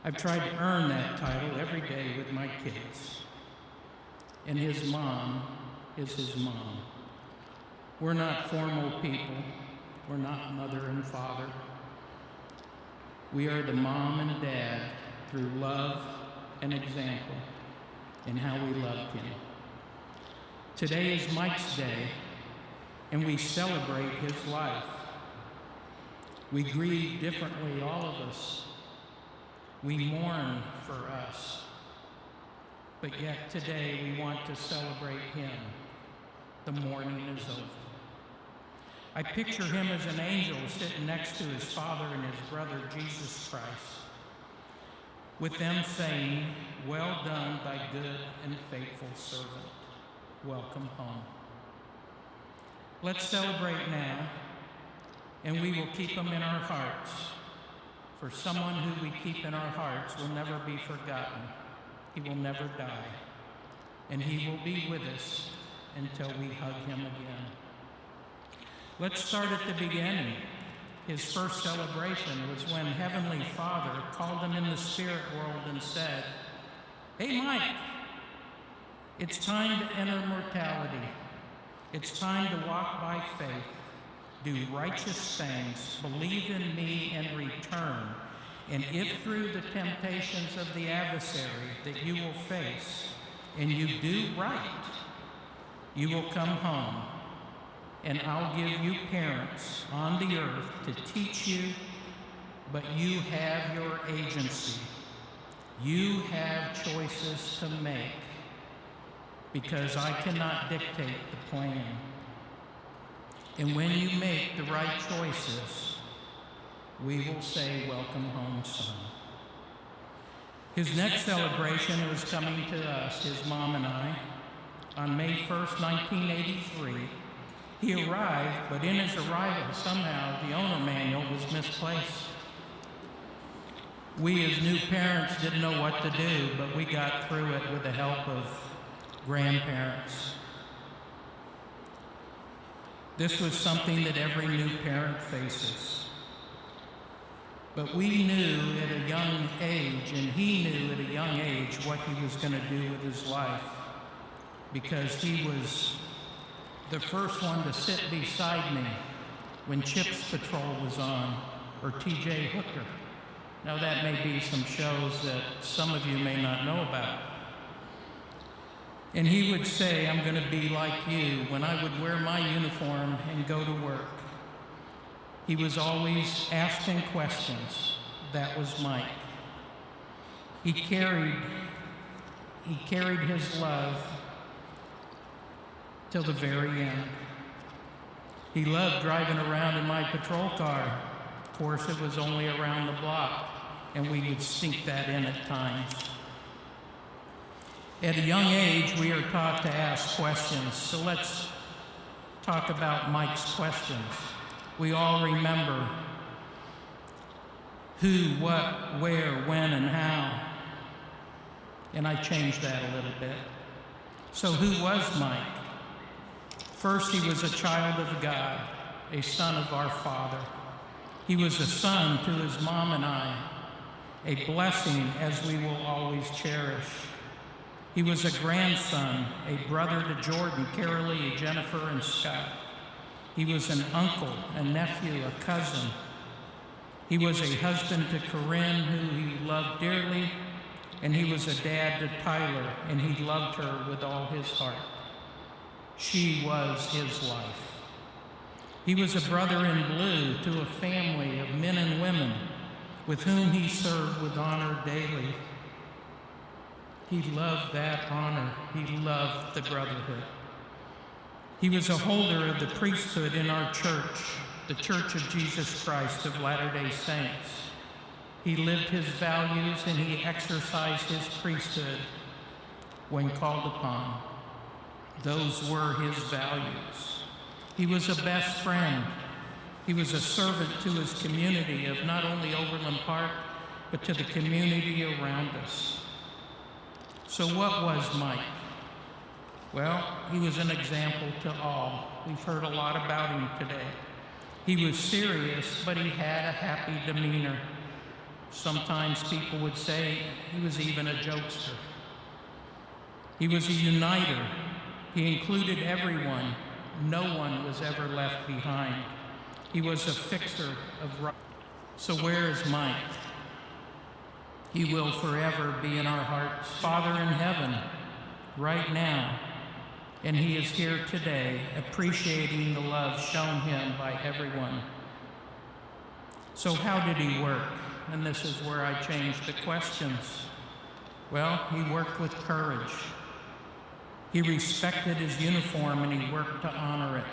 I've tried to earn that title every day with my kids, and his mom is his mom. We're not formal people. We're not mother and father. We are the mom and dad through love and example in how we loved him. Today is Mike's day, and we celebrate his life. We grieve differently, all of us. We mourn for us. But yet today we want to celebrate him. The mourning is over. I picture him as an angel sitting next to his father and his brother, Jesus Christ, with them saying, "Well done, thy good and faithful servant. Welcome home." Let's celebrate now, and we will keep him in our hearts. For someone who we keep in our hearts will never be forgotten. He will never die, and he will be with us until we hug him again. Let's start at the beginning. His first celebration was when Heavenly Father called him in the spirit world and said, "Hey, Mike, it's time to enter mortality. It's time to walk by faith, do righteous things, believe in me, and return. And if through the temptations of the adversary that you will face, and you do right, you will come home. And I'll give you parents on the earth to teach you, but you have your agency. You have choices to make, because I cannot dictate the plan. And when you make the right choices, we will say, 'Welcome home, son.'" His next celebration was coming to us, his mom and I, on May 1st, 1983. He arrived, but in his arrival, somehow the owner manual was misplaced. We as new parents didn't know what to do, but we got through it with the help of grandparents. This was something that every new parent faces. But we knew at a young age, and he knew at a young age, what he was going to do with his life, because he was the first one to sit beside me when Chip's Patrol was on, or T.J. Hooker. Now that may be some shows that some of you may not know about. And he would say, "I'm going to be like you," when I would wear my uniform and go to work. He was always asking questions. That was Mike. He carried his love till the very end. He loved driving around in my patrol car. Of course, it was only around the block, and we would sneak that in at times. At a young age, we are taught to ask questions, so let's talk about Mike's questions. We all remember who, what, where, when, and how. And I changed that a little bit. So who was Mike? First, he was a child of God, a son of our Father. He was a son to his mom and I, a blessing as we will always cherish. He was a grandson, a brother to Jordan, Carolee, Jennifer, and Scott. He was an uncle, a nephew, a cousin. He was a husband to Corinne, who he loved dearly, and he was a dad to Tyler, and he loved her with all his heart. She was his life. He was a brother in blue to a family of men and women with whom he served with honor daily. He loved that honor. He loved the brotherhood. He was a holder of the priesthood in our church, the Church of Jesus Christ of Latter-day Saints. He lived his values and he exercised his priesthood when called upon. Those were his values. He was a best friend. He was a servant to his community of not only Overland Park, but to the community around us. So what was Mike? Well, he was an example to all. We've heard a lot about him today. He was serious, but he had a happy demeanor. Sometimes people would say he was even a jokester. He was a uniter. He included everyone. No one was ever left behind. He was a fixer of right. So where is Mike? He will forever be in our hearts. Father in heaven, right now. And he is here today, appreciating the love shown him by everyone. So how did he work? And this is where I changed the questions. Well, he worked with courage. He respected his uniform and he worked to honor it.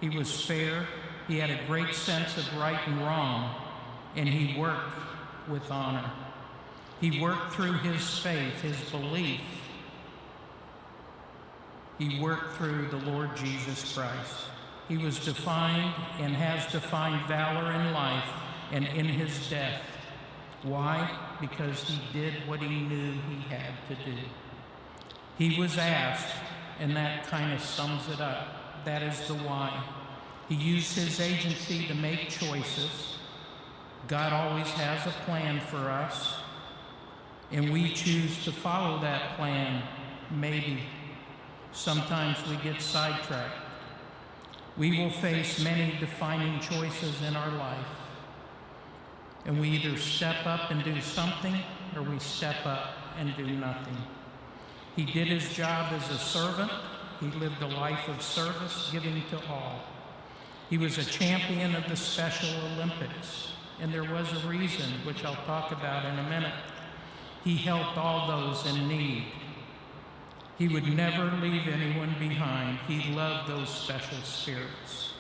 He was fair. He had a great sense of right and wrong, and he worked with honor. He worked through his faith, his belief. He worked through the Lord Jesus Christ. He was defined and has defined valor in life and in his death. Why? Because he did what he knew he had to do. He was asked, and that kind of sums it up. That is the why. He used his agency to make choices. God always has a plan for us, and we choose to follow that plan, maybe. Sometimes we get sidetracked. We will face many defining choices in our life, and we either step up and do something, or we step up and do nothing. He did his job as a servant. He lived a life of service, giving to all. He was a champion of the Special Olympics, and there was a reason, which I'll talk about in a minute. He helped all those in need. He would never leave anyone behind. He loved those special spirits.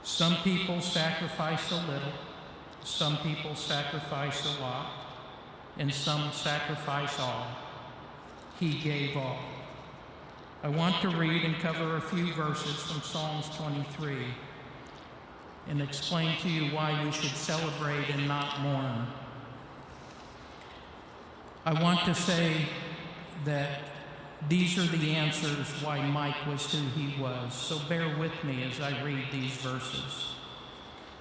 Some people sacrifice a little, some people sacrifice a lot, and some sacrifice all. He gave all. I want to read and cover a few verses from Psalms 23 and explain to you why we should celebrate and not mourn. I want to say that these are the answers why Mike was who he was, so bear with me as I read these verses.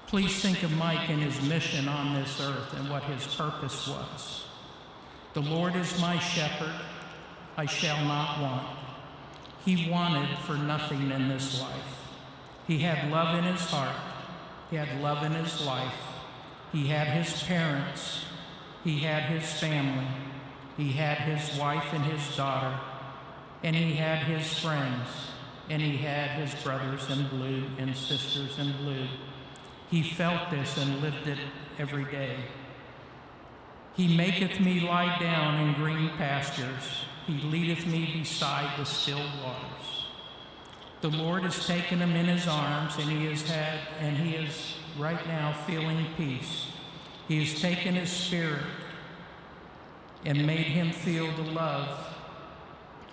Please think of Mike and his mission on this earth and what his purpose was. The Lord is my shepherd, I shall not want. He wanted for nothing in this life. He had love in his heart. He had love in his life. He had his parents. He had his family. He had his wife and his daughter. And he had his friends. And he had his brothers in blue and sisters in blue. He felt this and lived it every day. He maketh me lie down in green pastures. He leadeth me beside the still waters. The Lord has taken him in his arms, and he is right now feeling peace. He has taken his spirit and made him feel the love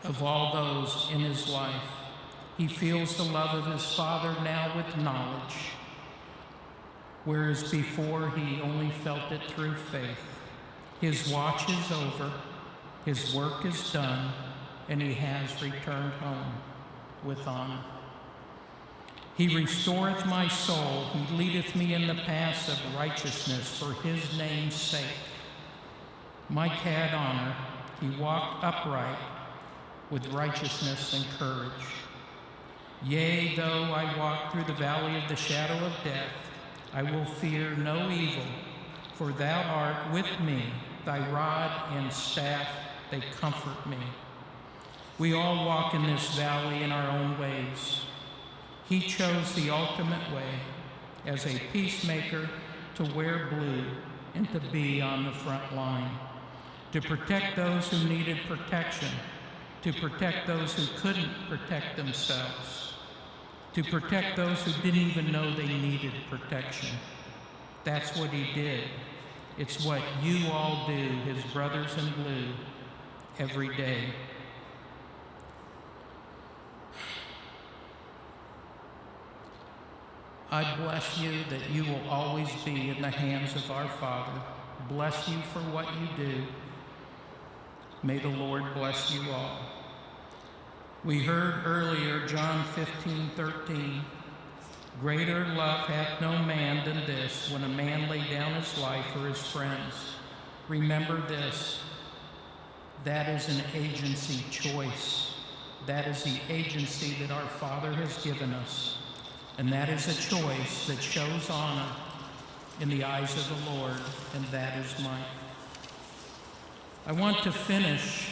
of all those in his life. He feels the love of his Father now with knowledge, whereas before he only felt it through faith. His watch is over. His work is done, and he has returned home with honor. He restoreth my soul. He leadeth me in the paths of righteousness for his name's sake. Mike had honor. He walked upright with righteousness and courage. Yea, though I walk through the valley of the shadow of death, I will fear no evil, for thou art with me. Thy rod and staff, they comfort me. We all walk in this valley in our own ways. He chose the ultimate way as a peacemaker to wear blue and to be on the front line, to protect those who needed protection, to protect those who couldn't protect themselves. to protect those who didn't even know they needed protection. That's what he did. It's what you all do, his brothers in blue, every day. I bless you that you will always be in the hands of our Father. Bless you for what you do. May the Lord bless you all. We heard earlier, John 15:13, greater love hath no man than this, when a man lay down his life for his friends. Remember this, that is an agency choice. That is the agency that our Father has given us. And that is a choice that shows honor in the eyes of the Lord, and that is mine. I want to finish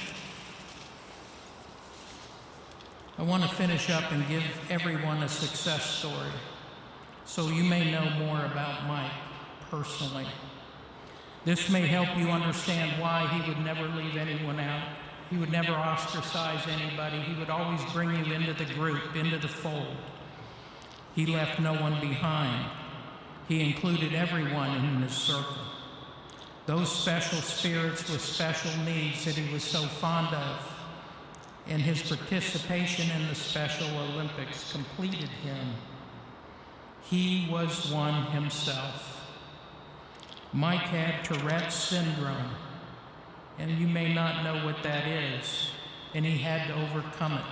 up and give everyone a success story so you may know more about Mike personally. This may help you understand why he would never leave anyone out. He would never ostracize anybody. He would always bring you into the group, into the fold. He left no one behind. He included everyone in his circle. Those special spirits with special needs that he was so fond of, and his participation in the Special Olympics completed him. He was one himself. Mike had Tourette's syndrome, and you may not know what that is, and he had to overcome it.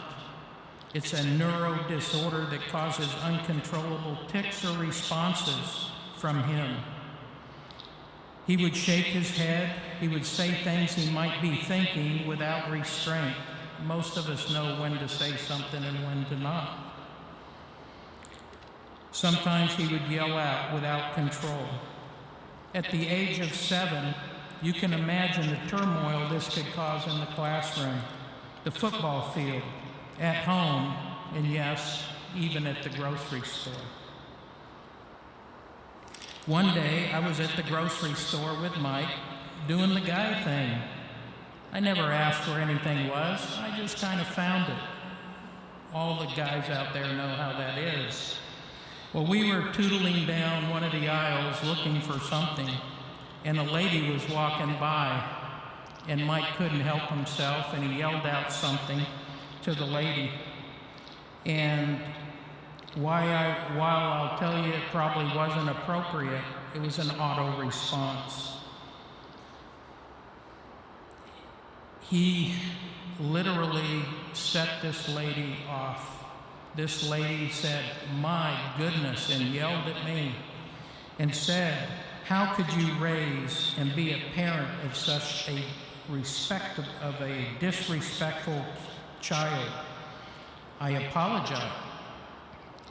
It's a neuro disorder that causes uncontrollable tics or responses from him. He would shake his head. He would say things he might be thinking without restraint. Most of us know when to say something and when to not. Sometimes he would yell out without control. At the age of 7, you can imagine the turmoil this could cause in the classroom, the football field, at home, and yes, even at the grocery store. One day, I was at the grocery store with Mike, doing the guy thing. I never asked where anything was, I just kind of found it. All the guys out there know how that is. Well, we were tootling down one of the aisles looking for something, and a lady was walking by, and Mike couldn't help himself, and he yelled out something to the lady. And while I'll tell you it probably wasn't appropriate, it was an auto response. He literally set this lady off. This lady said, "My goodness," and yelled at me and said, "How could you raise and be a parent of such a disrespectful child?" I apologized,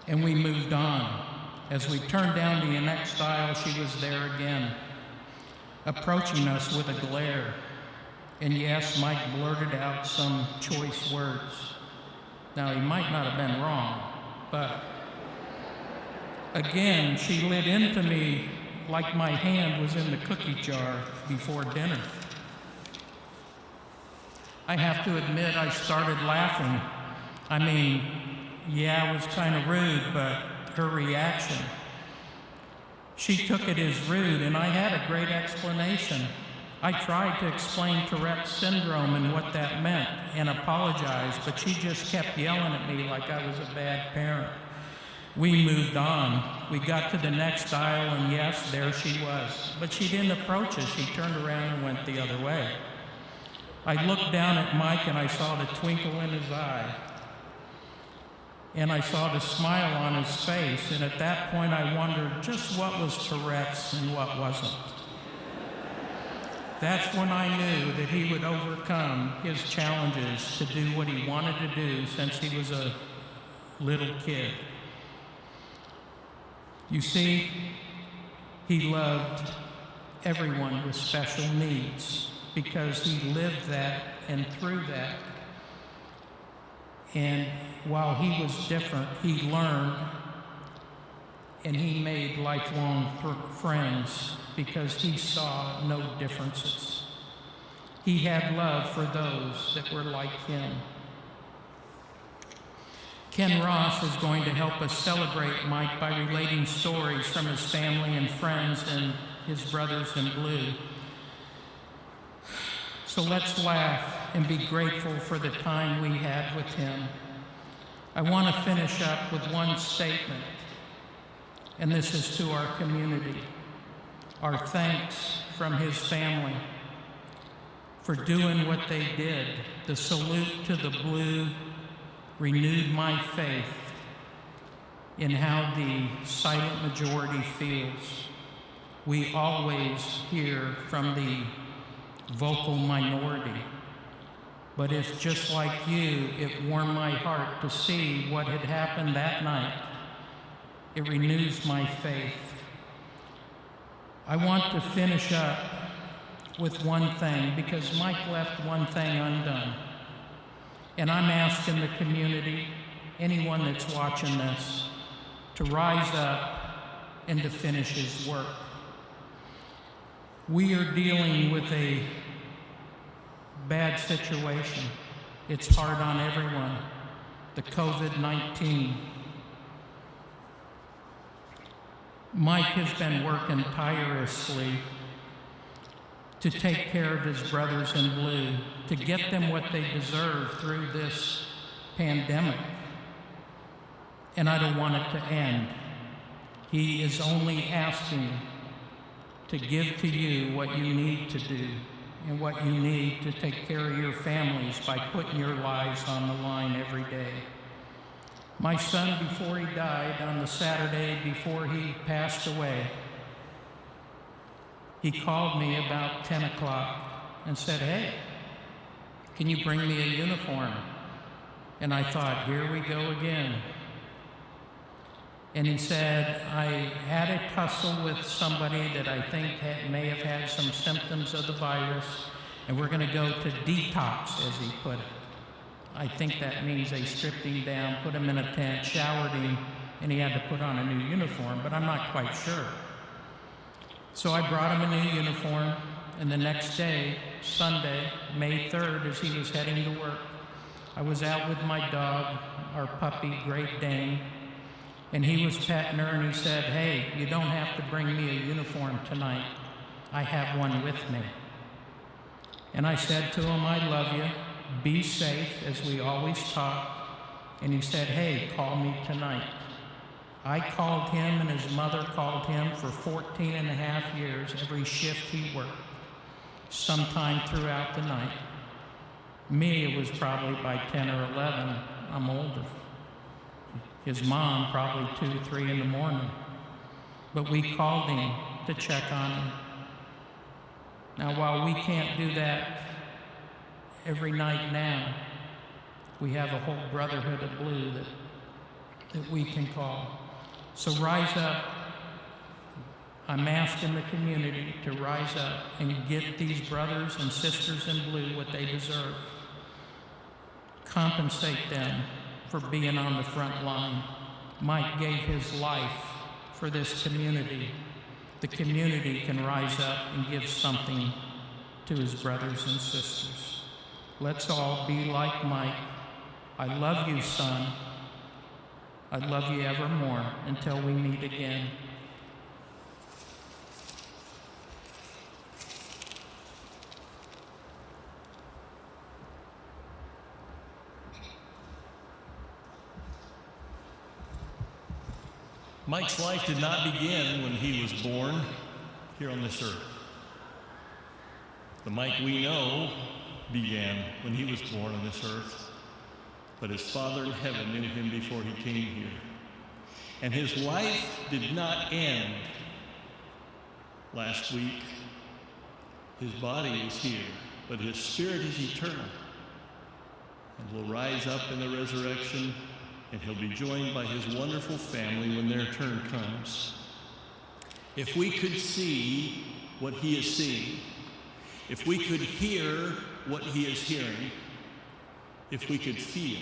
and we moved on. As we turned down the next aisle, she was there again, approaching us with a glare. And yes, Mike blurted out some choice words. Now, he might not have been wrong, but again, she lit into me like my hand was in the cookie jar before dinner. I have to admit, I started laughing. I mean, yeah, it was kind of rude, but her reaction, she took it as rude, and I had a great explanation. I tried to explain Tourette's syndrome and what that meant and apologized, but she just kept yelling at me like I was a bad parent. We moved on. We got to the next aisle, and yes, there she was. But she didn't approach us. She turned around and went the other way. I looked down at Mike, and I saw the twinkle in his eye. And I saw the smile on his face, and at that point I wondered just what was Tourette's and what wasn't. That's when I knew that he would overcome his challenges to do what he wanted to do since he was a little kid. You see, he loved everyone with special needs because he lived that and through that. And while he was different, he learned and he made lifelong friends because he saw no differences. He had love for those that were like him. Ken Ross is going to help us celebrate Mike by relating stories from his family and friends and his brothers in blue. So let's laugh and be grateful for the time we had with him. I want to finish up with one statement, and this is to our community. Our thanks from his family for doing what they did. The salute to the blue renewed my faith in how the silent majority feels. We always hear from the vocal minority. But if, just like you, it warmed my heart to see what had happened that night, it renews my faith. I want to finish up with one thing, because Mike left one thing undone. And I'm asking the community, anyone that's watching this, to rise up and to finish his work. We are dealing with a bad situation. It's hard on everyone. The COVID-19. Mike has been working tirelessly to take care of his brothers in blue, to get them what they deserve through this pandemic. And I don't want it to end. He is only asking to give to you what you need to do and what you need to take care of your families by putting your lives on the line every day. My son, before he died, on the Saturday before he passed away, he called me about 10 o'clock and said, "Hey, can you bring me a uniform?" And I thought, here we go again. And he said, "I had a tussle with somebody that I think may have had some symptoms of the virus, and we're going to go to detox," as he put it. I think that means they stripped him down, put him in a tent, showered him, and he had to put on a new uniform, but I'm not quite sure. So I brought him a new uniform, and the next day, Sunday, May 3rd, as he was heading to work, I was out with my dog, our puppy, Great Dane, and he was petting her, and he said, "Hey, you don't have to bring me a uniform tonight. I have one with me." And I said to him, "I love you. Be safe," as we always talk. And he said, "Hey, call me tonight." I called him, and his mother called him for 14 and a half years, every shift he worked, sometime throughout the night. Me, it was probably by 10 or 11. I'm older. His mom, probably 2, 3 in the morning. But we called him to check on him. Now, while we can't do that every night now, we have a whole brotherhood of blue that we can call. So rise up. I'm asking the community to rise up and get these brothers and sisters in blue what they deserve. Compensate them for being on the front line. Mike gave his life for this community. The community can rise up and give something to his brothers and sisters. Let's all be like Mike. I love you, son. I love you evermore until we meet again. Mike's life did not begin when he was born here on this earth. The Mike we know began when he was born on this earth, but his Father in heaven knew him before he came here. And his life did not end last week. His body is here, but his spirit is eternal and will rise up in the resurrection, and he'll be joined by his wonderful family when their turn comes. If we could see what he is seeing, if we could hear what he is hearing, if we could feel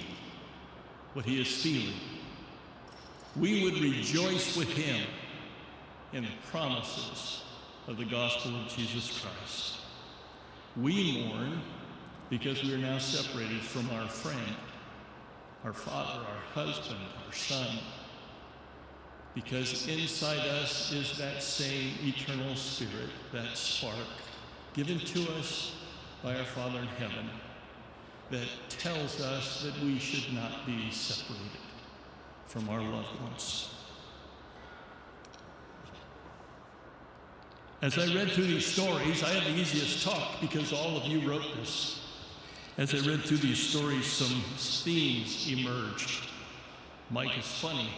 what he is feeling, we would rejoice with him in the promises of the gospel of Jesus Christ. We mourn because we are now separated from our friend, our father, our husband, our son. Because inside us is that same eternal spirit, that spark, given to us by our Father in heaven, that tells us that we should not be separated from our loved ones. As I read through these stories, I had the easiest talk because all of you wrote this. As I read through these stories, some themes emerged. Mike is funny,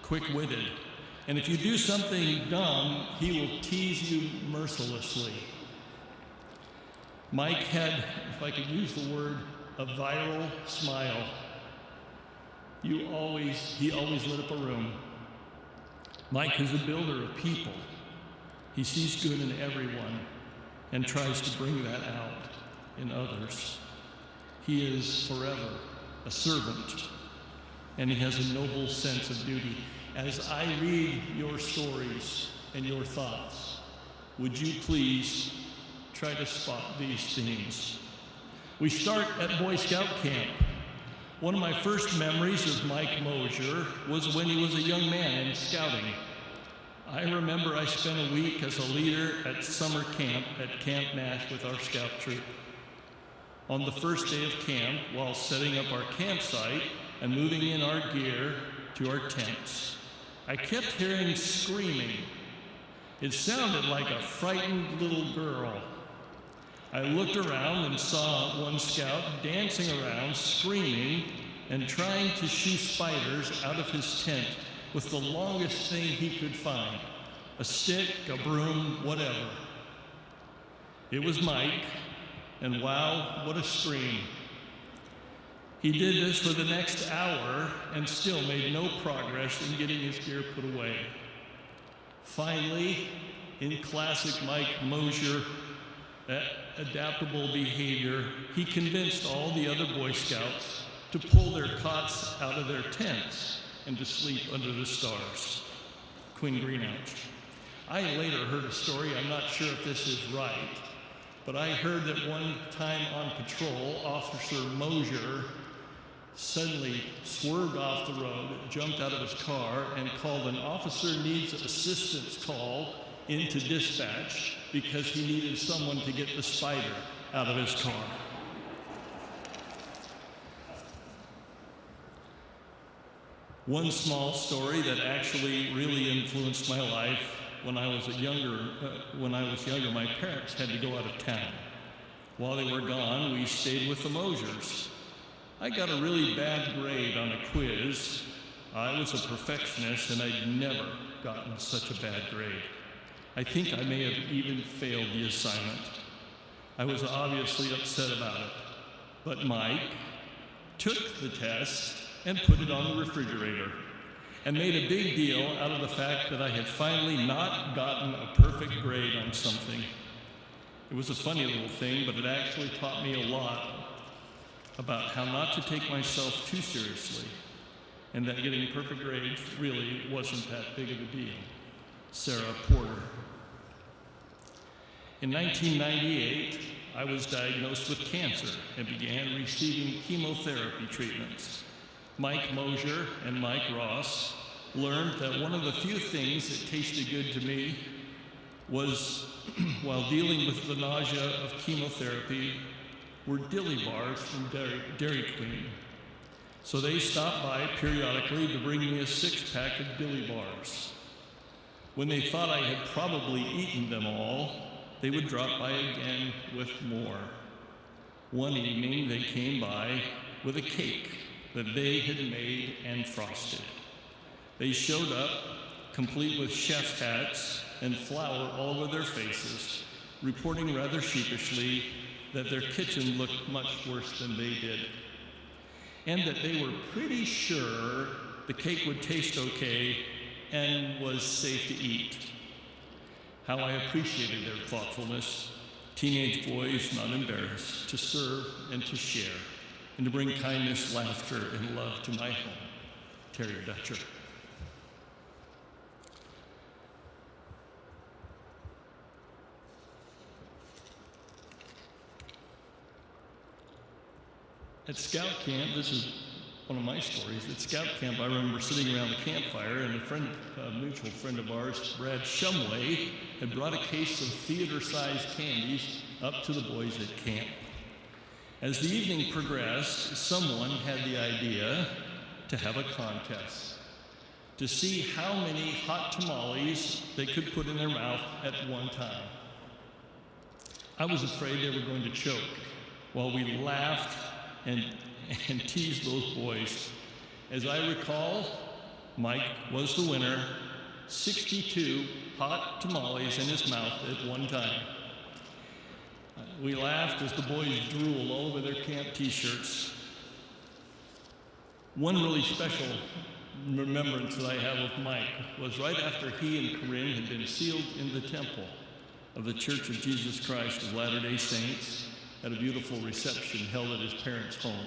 quick-witted, and if you do something dumb, he will tease you mercilessly. Mike had, if I could use the word, a viral smile. He always lit up a room. Mike is a builder of people. He sees good in everyone and tries to bring that out in others. He is forever a servant, and he has a noble sense of duty. As I read your stories and your thoughts, would you please try to spot these themes? We start at Boy Scout camp. One of my first memories of Mike Mosher was when he was a young man in scouting. I remember I spent a week as a leader at summer camp at Camp Nash with our scout troop. On the first day of camp, while setting up our campsite and moving in our gear to our tents, I kept hearing screaming. It sounded like a frightened little girl. I looked around and saw one scout dancing around, screaming, and trying to shoo spiders out of his tent with the longest thing he could find, a stick, a broom, whatever. It was Mike, and wow, what a scream. He did this for the next hour and still made no progress in getting his gear put away. Finally, in classic Mike Mosher adaptable behavior, he convinced all the other Boy Scouts to pull their cots out of their tents and to sleep under the stars. Quinn Greenouch. I later heard a story, I'm not sure if this is right, but I heard that one time on patrol, Officer Mosher suddenly swerved off the road, jumped out of his car, and called an officer needs assistance call into dispatch because he needed someone to get the spider out of his car. One small story that actually really influenced my life: when I was younger, my parents had to go out of town. While they were gone, we stayed with the Moshers. I got a really bad grade on a quiz. I was a perfectionist, and I'd never gotten such a bad grade. I think I may have even failed the assignment. I was obviously upset about it. But Mike took the test and put it on the refrigerator and made a big deal out of the fact that I had finally not gotten a perfect grade on something. It was a funny little thing, but it actually taught me a lot about how not to take myself too seriously, and that getting perfect grades really wasn't that big of a deal. Sarah Porter. In 1998, I was diagnosed with cancer and began receiving chemotherapy treatments. Mike Mosher and Mike Ross learned that one of the few things that tasted good to me was, while dealing with the nausea of chemotherapy, were dilly bars from Dairy Queen. So they stopped by periodically to bring me a 6-pack of dilly bars. When they thought I had probably eaten them all, they would drop by again with more. One evening, they came by with a cake that they had made and frosted. They showed up, complete with chef hats and flour all over their faces, reporting rather sheepishly that their kitchen looked much worse than they did, and that they were pretty sure the cake would taste okay and was safe to eat. How I appreciated their thoughtfulness. Teenage boys not embarrassed to serve and to share, and to bring kindness, laughter, and love to my home. Terrier Dutcher. At Scout Camp, this is one of my stories. At scout camp, I remember sitting around the campfire, and a mutual friend of ours, Brad Shumway, had brought a case of theater-sized candies up to the boys at camp. As the evening progressed, someone had the idea to have a contest to see how many hot tamales they could put in their mouth at one time. I was afraid they were going to choke while we laughed and teased those boys. As I recall, Mike was the winner, 62 hot tamales in his mouth at one time. We laughed as the boys drooled all over their camp t-shirts. One really special remembrance that I have of Mike was right after he and Corinne had been sealed in the temple of the Church of Jesus Christ of Latter-day Saints at a beautiful reception held at his parents' home.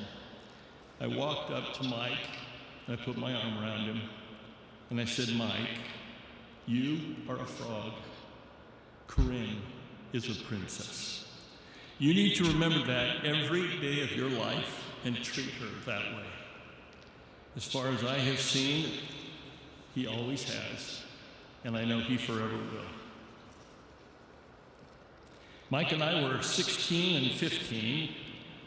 I walked up to Mike, and I put my arm around him, and I said, "Mike, you are a frog. Corinne is a princess. You need to remember that every day of your life and treat her that way." As far as I have seen, he always has, and I know he forever will. Mike and I were 16 and 15.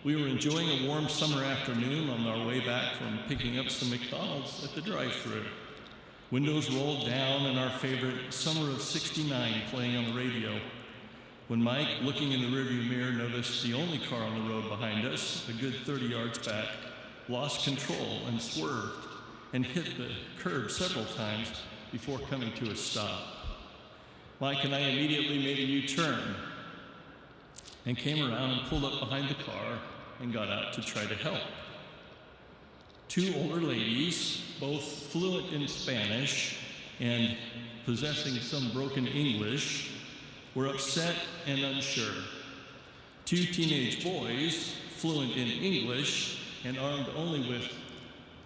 We were enjoying a warm summer afternoon on our way back from picking up some McDonald's at the drive-thru. Windows rolled down and our favorite Summer of '69 playing on the radio. When Mike, looking in the rearview mirror, noticed the only car on the road behind us, a good 30 yards back, lost control and swerved and hit the curb several times before coming to a stop. Mike and I immediately made a U-turn and came around and pulled up behind the car and got out to try to help. Two older ladies, both fluent in Spanish and possessing some broken English, were upset and unsure. Two teenage boys, fluent in English and armed only with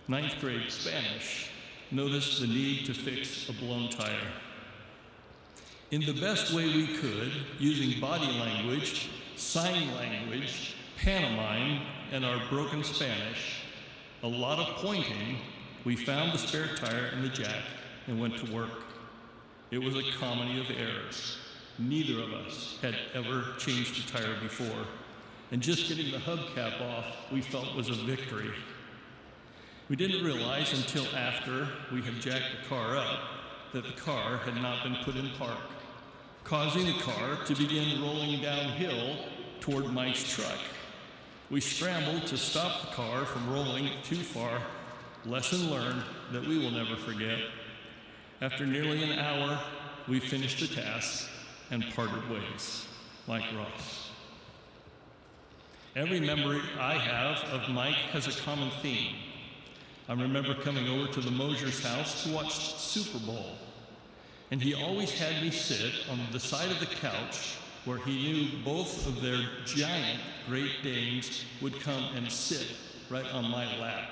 9th grade Spanish, noticed the need to fix a blown tire. In the best way we could, using body language, sign language, pantomime, and our broken Spanish, a lot of pointing, we found the spare tire in the jack and went to work. It was a comedy of errors. Neither of us had ever changed a tire before, and just getting the hubcap off we felt was a victory. We didn't realize until after we had jacked the car up that the car had not been put in park, causing the car to begin rolling downhill toward Mike's truck. We scrambled to stop the car from rolling too far. Lesson learned that we will never forget. After nearly an hour, we finished the task and parted ways, like Ross. Every memory I have of Mike has a common theme. I remember coming over to the Mosher's house to watch Super Bowl, and he always had me sit on the side of the couch where he knew both of their giant Great Danes would come and sit right on my lap.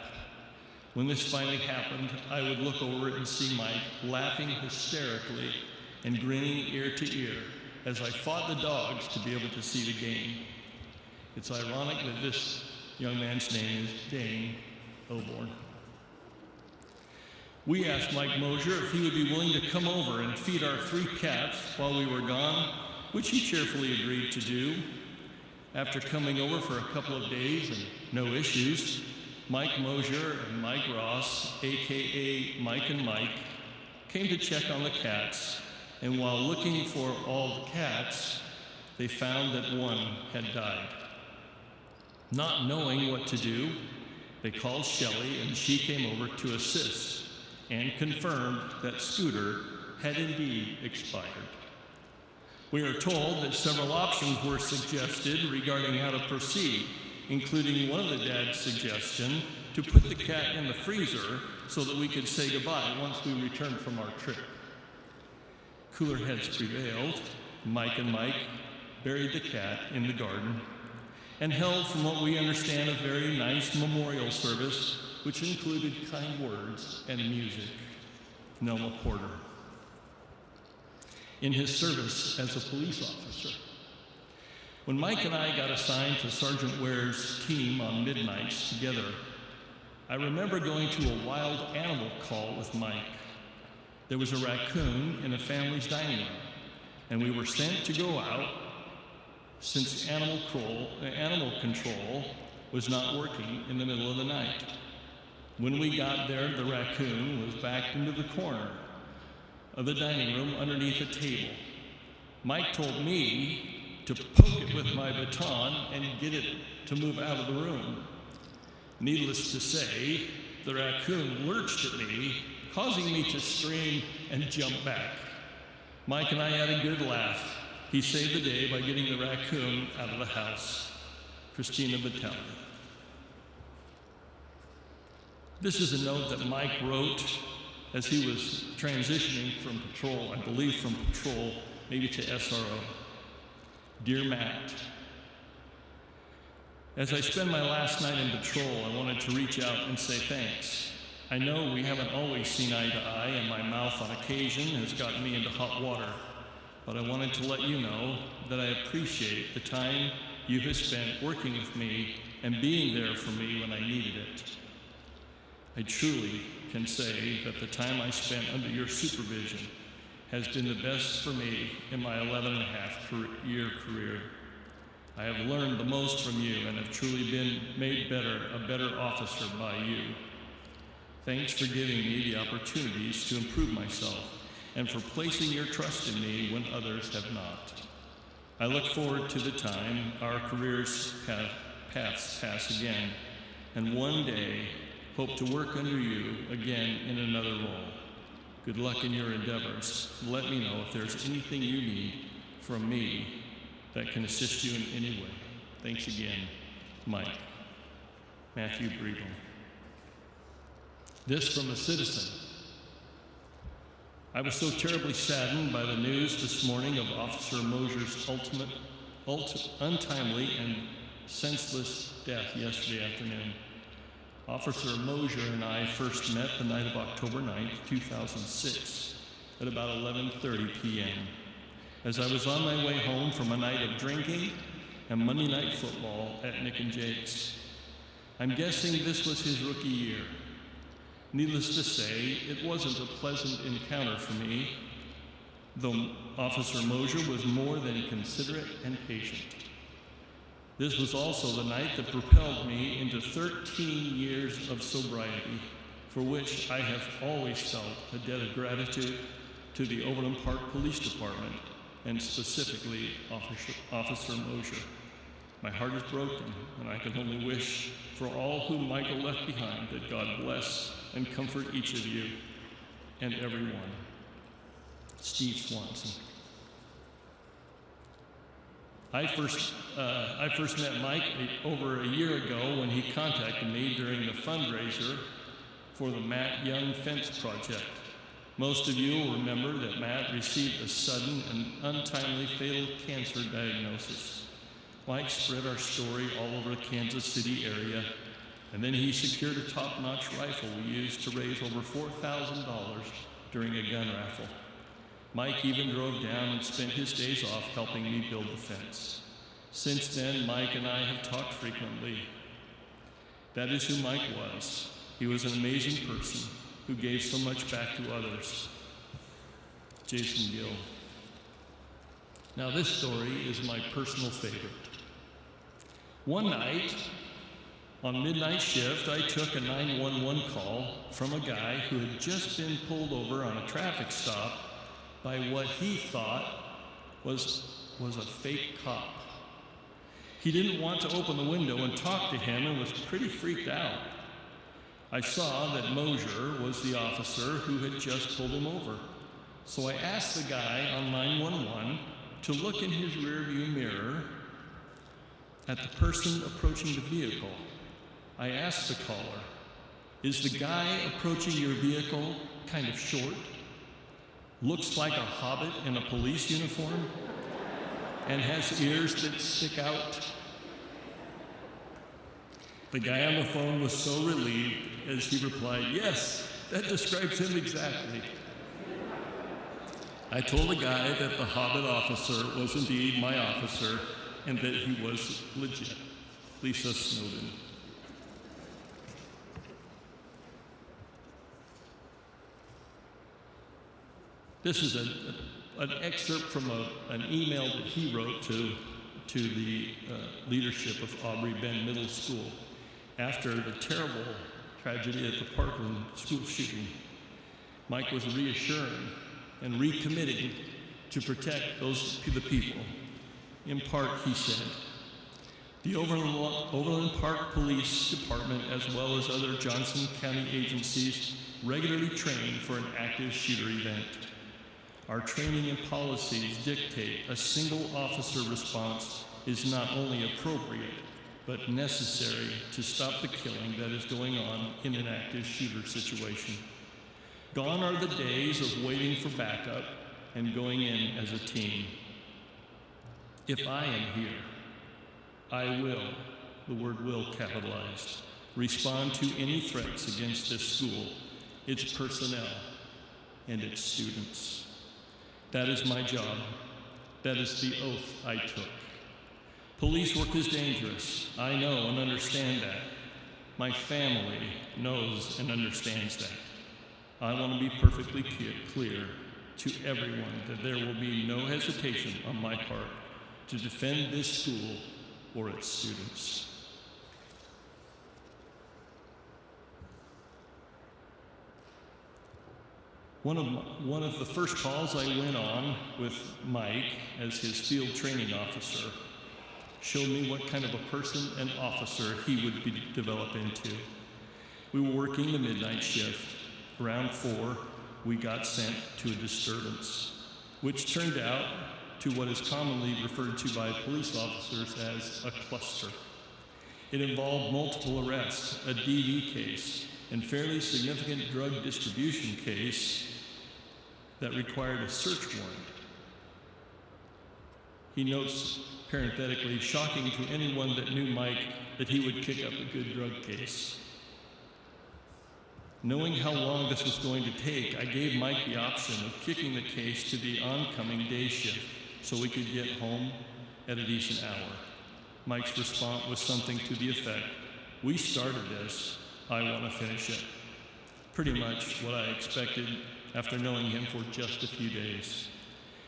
When this finally happened, I would look over and see Mike laughing hysterically and grinning ear to ear as I fought the dogs to be able to see the game. It's ironic that this young man's name is Dane Oborn. We asked Mike Mosher if he would be willing to come over and feed our 3 cats while we were gone, which he cheerfully agreed to do. After coming over for a couple of days and no issues, Mike Mosher and Mike Ross, aka Mike and Mike, came to check on the cats, and while looking for all the cats, they found that one had died. Not knowing what to do, they called Shelley, and she came over to assist and confirmed that Scooter had indeed expired. We are told that several options were suggested regarding how to proceed, including one of the dad's suggestion to put the cat in the freezer so that we could say goodbye once we returned from our trip. Cooler heads prevailed. Mike and Mike buried the cat in the garden and held, from what we understand, a very nice memorial service, which included kind words and music. Nelma Porter. In his service as a police officer. When Mike and I got assigned to Sergeant Ware's team on midnights together, I remember going to a wild animal call with Mike. There was a raccoon in a family's dining room, and we were sent to go out since animal control was not working in the middle of the night. When we got there, the raccoon was backed into the corner of the dining room underneath a table. Mike told me to poke it with my baton and get it to move out of the room. Needless to say, the raccoon lurched at me, causing me to scream and jump back. Mike and I had a good laugh. He saved the day by getting the raccoon out of the house. Christina Battaglia. This is a note that Mike wrote as he was transitioning from patrol, I believe from patrol, maybe to SRO. Dear Matt, as I spend my last night in patrol, I wanted to reach out and say thanks. I know we haven't always seen eye to eye, and my mouth on occasion has gotten me into hot water, but I wanted to let you know that I appreciate the time you have spent working with me and being there for me when I needed it. I truly can say that the time I spent under your supervision has been the best for me in my 11-and-a-half-year career. I have learned the most from you and have truly been made a better officer by you. Thanks for giving me the opportunities to improve myself and for placing your trust in me when others have not. I look forward to the time our careers pass again, and one day hope to work under you again in another role. Good luck in your endeavors. Let me know if there's anything you need from me that can assist you in any way. Thanks again, Mike. Matthew Briegel. This from a citizen. I was so terribly saddened by the news this morning of Officer Mosher's untimely and senseless death yesterday afternoon. Officer Mosher and I first met the night of October 9th, 2006, at about 11:30 p.m. as I was on my way home from a night of drinking and Monday night football at Nick and Jake's. I'm guessing this was his rookie year. Needless to say, it wasn't a pleasant encounter for me, though Officer Mosher was more than considerate and patient. This was also the night that propelled me into 13 years of sobriety, for which I have always felt a debt of gratitude to the Overland Park Police Department, and specifically Officer Mosher. My heart is broken, and I can only wish for all whom Michael left behind that God bless and comfort each of you and everyone. Steve Swanson. I first met Mike over a year ago when he contacted me during the fundraiser for the Matt Young Fence Project. Most of you will remember that Matt received a sudden and untimely fatal cancer diagnosis. Mike spread our story all over the Kansas City area, and then he secured a top-notch rifle we used to raise over $4,000 during a gun raffle. Mike even drove down and spent his days off helping me build the fence. Since then, Mike and I have talked frequently. That is who Mike was. He was an amazing person who gave so much back to others. Jason Gill. Now this story is my personal favorite. One night, on midnight shift, I took a 911 call from a guy who had just been pulled over on a traffic stop by what he thought was a fake cop. He didn't want to open the window and talk to him and was pretty freaked out. I saw that Mosher was the officer who had just pulled him over. So I asked the guy on 911 to look in his rearview mirror at the person approaching the vehicle. I asked the caller, "Is the guy approaching your vehicle kind of short? Looks like a hobbit in a police uniform? And has ears that stick out?" The guy on the phone was so relieved as he replied, "Yes, that describes him exactly." I told the guy that the hobbit officer was indeed my officer and that he was legit. Lisa Snowden. This is an excerpt from an email that he wrote to the leadership of Aubrey Bend Middle School after the terrible tragedy at the Parkland school shooting. Mike was reassuring and recommitting to protect the people. In part, he said, "The Overland Park Police Department, as well as other Johnson County agencies, regularly train for an active shooter event. Our training and policies dictate a single officer response is not only appropriate, but necessary to stop the killing that is going on in an active shooter situation. Gone are the days of waiting for backup and going in as a team. If I am here, I will," the word will capitalized, "respond to any threats against this school, its personnel, and its students. That is my job. That is the oath I took. Police work is dangerous. I know and understand that. My family knows and understands that. I want to be perfectly clear to everyone that there will be no hesitation on my part to defend this school or its students." One of the first calls I went on with Mike as his field training officer showed me what kind of a person and officer he would develop into. We were working the midnight shift. Around 4, we got sent to a disturbance, which turned out to what is commonly referred to by police officers as a cluster. It involved multiple arrests, a DV case, and fairly significant drug distribution case that required a search warrant. He notes, parenthetically, shocking to anyone that knew Mike that he would kick up a good drug case. Knowing how long this was going to take, I gave Mike the option of kicking the case to the oncoming day shift so we could get home at a decent hour. Mike's response was something to the effect, "We started this, I want to finish it." Pretty much what I expected after knowing him for just a few days.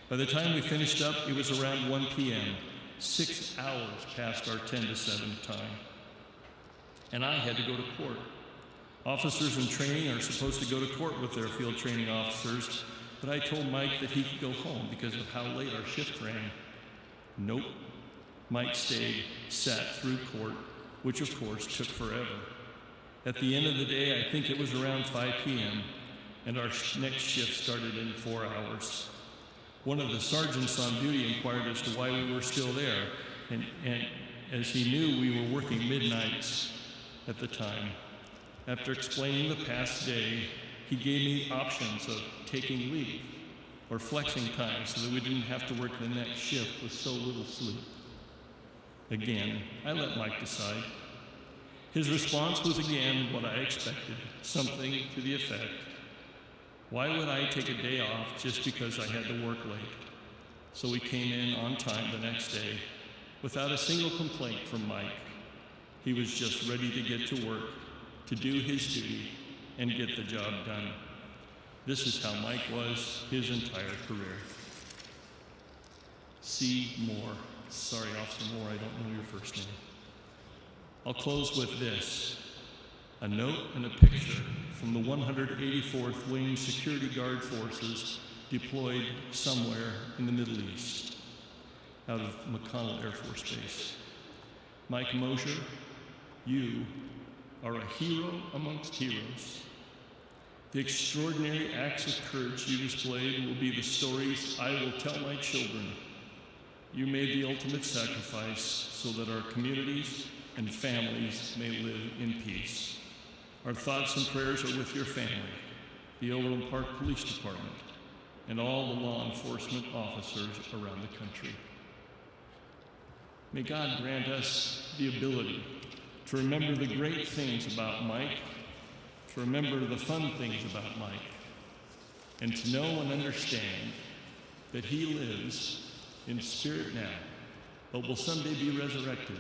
By the time we finished up, it was around 1 p.m., 6 hours past our 10 to 7 time. And I had to go to court. Officers in training are supposed to go to court with their field training officers, but I told Mike that he could go home because of how late our shift ran. Nope. Mike sat through court, which of course took forever. At the end of the day, I think it was around 5 p.m., and our next shift started in 4 hours. One of the sergeants on duty inquired as to why we were still there, and as he knew we were working midnights at the time. After explaining the past day, he gave me options of taking leave or flexing time so that we didn't have to work the next shift with so little sleep. Again, I let Mike decide. His response was again what I expected, something to the effect, "Why would I take a day off just because I had to work late?" So we came in on time the next day without a single complaint from Mike. He was just ready to get to work, to do his duty, and get the job done. This is how Mike was his entire career. C. Moore. Sorry, Officer Moore, I don't know your first name. I'll close with this, a note and a picture from the 184th Wing Security Guard Forces deployed somewhere in the Middle East, out of McConnell Air Force Base. Mike Mosher, you are a hero amongst heroes. The extraordinary acts of courage you displayed will be the stories I will tell my children. You made the ultimate sacrifice so that our communities and families may live in peace. Our thoughts and prayers are with your family, the Overland Park Police Department, and all the law enforcement officers around the country. May God grant us the ability to remember the great things about Mike, to remember the fun things about Mike, and to know and understand that he lives in spirit now, but will someday be resurrected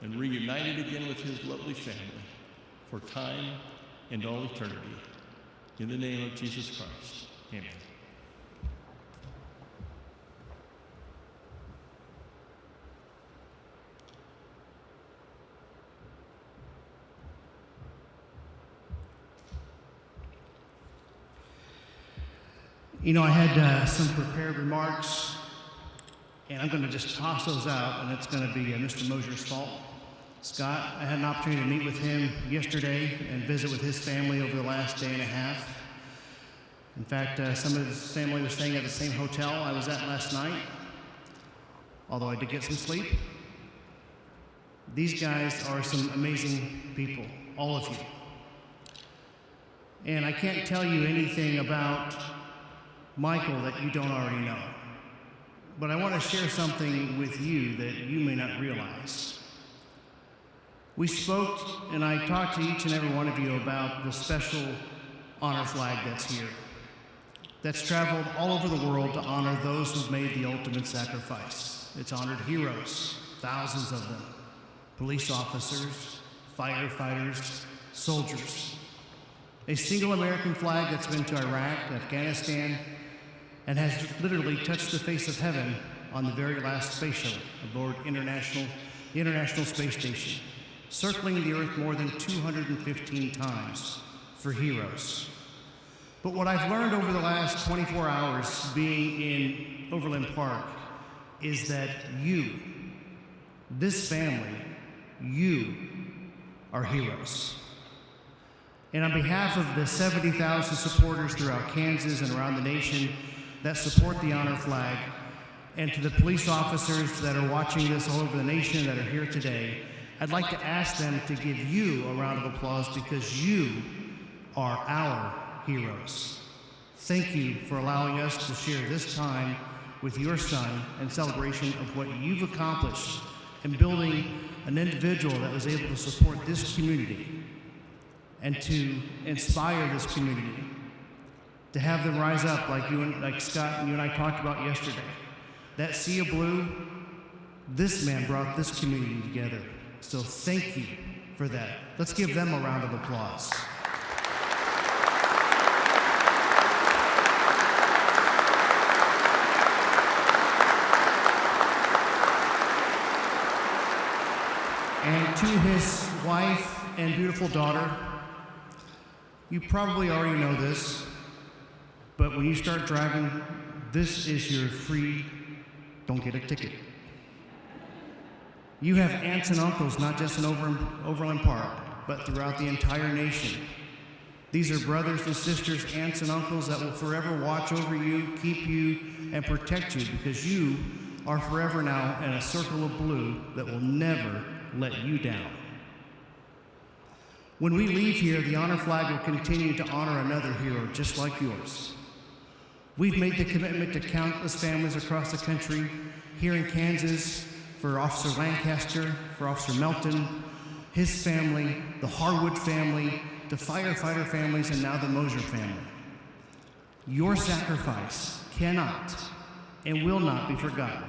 and reunited again with his lovely family for time and all eternity. In the name of Jesus Christ, amen. You know, I had some prepared remarks, and I'm going to just toss those out, and it's going to be Mr. Mosher's fault. Scott, I had an opportunity to meet with him yesterday and visit with his family over the last day and a half. In fact, some of his family was staying at the same hotel I was at last night, although I did get some sleep. These guys are some amazing people, all of you. And I can't tell you anything about Michael that you don't already know. But I want to share something with you that you may not realize. We spoke, and I talked to each and every one of you about the special honor flag that's here, that's traveled all over the world to honor those who've made the ultimate sacrifice. It's honored heroes, thousands of them, police officers, firefighters, soldiers. A single American flag that's been to Iraq, Afghanistan, and has literally touched the face of heaven on the very last space shuttle aboard the International Space Station, circling the Earth more than 215 times for heroes. But what I've learned over the last 24 hours being in Overland Park is that you, this family, you are heroes. And on behalf of the 70,000 supporters throughout Kansas and around the nation that support the honor flag, and to the police officers that are watching this all over the nation that are here today, I'd like to ask them to give you a round of applause because you are our heroes. Thank you for allowing us to share this time with your son in celebration of what you've accomplished in building an individual that was able to support this community and to inspire this community, to have them rise up like Scott and you and I talked about yesterday. That sea of blue, this man brought this community together. So thank you for that. Let's give them a round of applause. And to his wife and beautiful daughter, you probably already know this, but when you start driving, this is your free, don't get a ticket. You have aunts and uncles, not just in Overland Park, but throughout the entire nation. These are brothers and sisters, aunts and uncles that will forever watch over you, keep you, and protect you because you are forever now in a circle of blue that will never let you down. When we leave here, the honor flag will continue to honor another hero just like yours. We've made the commitment to countless families across the country, here in Kansas, for Officer Lancaster, for Officer Melton, his family, the Harwood family, the firefighter families, and now the Mosher family. Your sacrifice cannot and will not be forgotten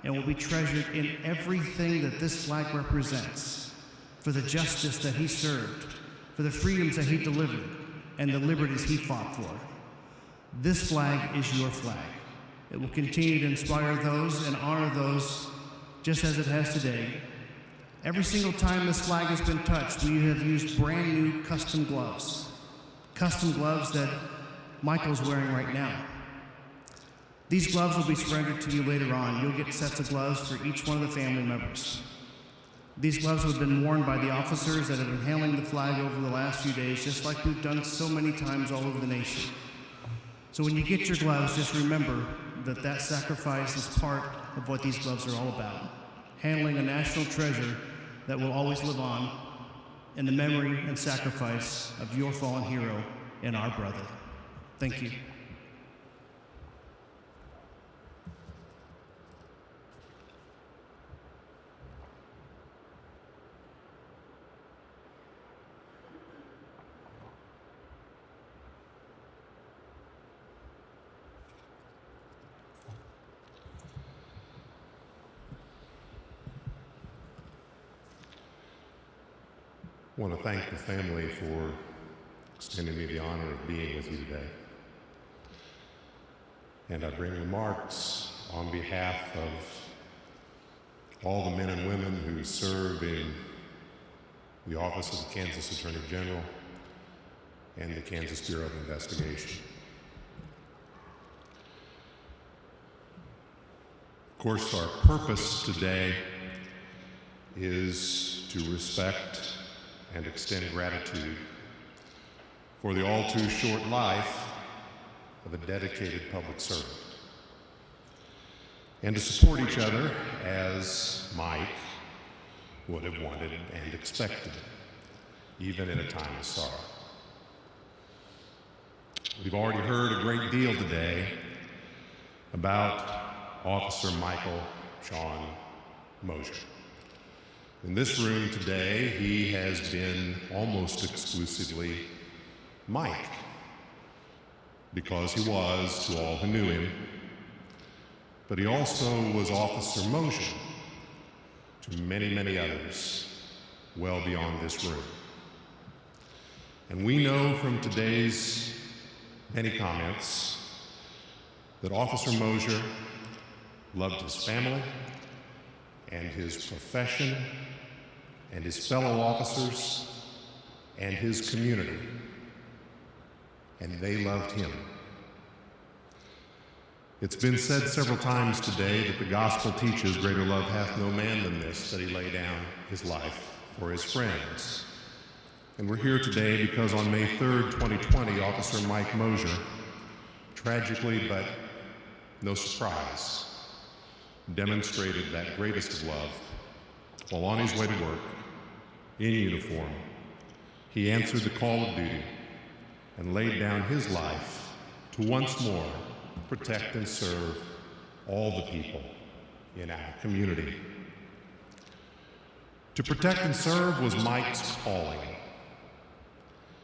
and will be treasured in everything that this flag represents, for the justice that he served, for the freedoms that he delivered, and the liberties he fought for. This flag is your flag. It will continue to inspire those and honor those just as it has today. Every single time this flag has been touched, we have used brand new custom gloves that Michael's wearing right now. These gloves will be surrendered to you later on. You'll get sets of gloves for each one of the family members. These gloves have been worn by the officers that have been handling the flag over the last few days, just like we've done so many times all over the nation. So when you get your gloves, just remember that that sacrifice is part of what these gloves are all about. Handling a national treasure that will always live on in the memory and sacrifice of your fallen hero and our brother. Thank you. I want to thank the family for extending me the honor of being with you today. And I bring remarks on behalf of all the men and women who serve in the Office of the Kansas Attorney General and the Kansas Bureau of Investigation. Of course, our purpose today is to respect and extend gratitude for the all too short life of a dedicated public servant, and to support each other as Mike would have wanted and expected, even in a time of sorrow. We've already heard a great deal today about Officer Michael Sean Mosher. In this room today, he has been almost exclusively Mike, because he was to all who knew him, but he also was Officer Mosher to many, many others well beyond this room. And we know from today's many comments that Officer Mosher loved his family and his profession and his fellow officers and his community, and they loved him. It's been said several times today that the gospel teaches greater love hath no man than this, that he lay down his life for his friends. And we're here today because on May 3rd, 2020, Officer Mike Mosher, tragically but no surprise, demonstrated that greatest of love while on his way to work, in uniform. He answered the call of duty and laid down his life to once more protect and serve all the people in our community. To protect and serve was Mike's calling.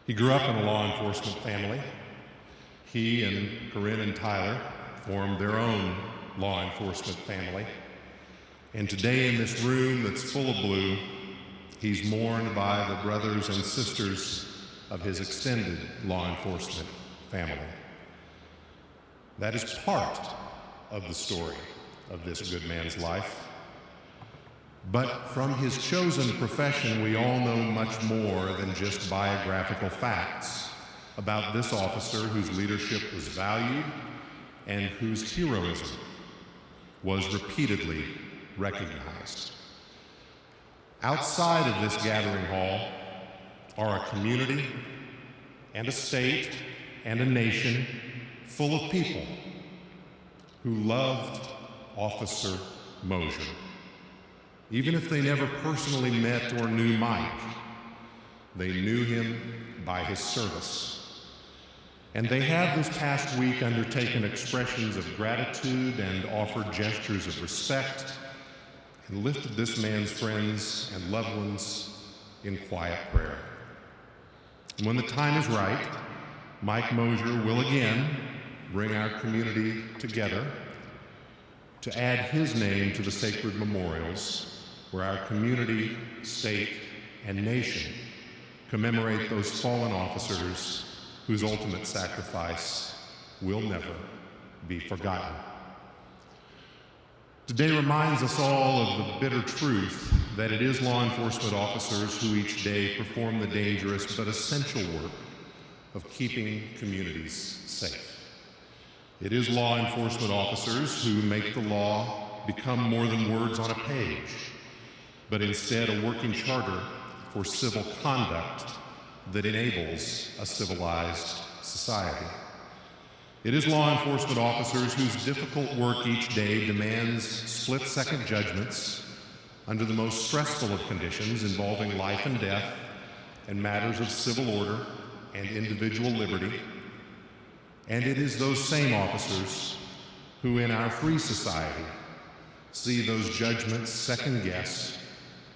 He grew up in a law enforcement family. He and Corinne and Tyler formed their own law enforcement family. And today in this room that's full of blue, he's mourned by the brothers and sisters of his extended law enforcement family. That is part of the story of this good man's life. But from his chosen profession, we all know much more than just biographical facts about this officer whose leadership was valued and whose heroism was repeatedly recognized. Outside of this gathering hall are a community and a state and a nation full of people who loved Officer Mosher. Even if they never personally met or knew Mike, they knew him by his service. And they have this past week undertaken expressions of gratitude and offered gestures of respect and lifted this man's friends and loved ones in quiet prayer. And when the time is right, Mike Mosher will again bring our community together to add his name to the sacred memorials where our community, state, and nation commemorate those fallen officers whose ultimate sacrifice will never be forgotten. Today reminds us all of the bitter truth that it is law enforcement officers who each day perform the dangerous but essential work of keeping communities safe. It is law enforcement officers who make the law become more than words on a page, but instead a working charter for civil conduct that enables a civilized society. It is law enforcement officers whose difficult work each day demands split-second judgments under the most stressful of conditions involving life and death and matters of civil order and individual liberty. And it is those same officers who in our free society see those judgments second-guessed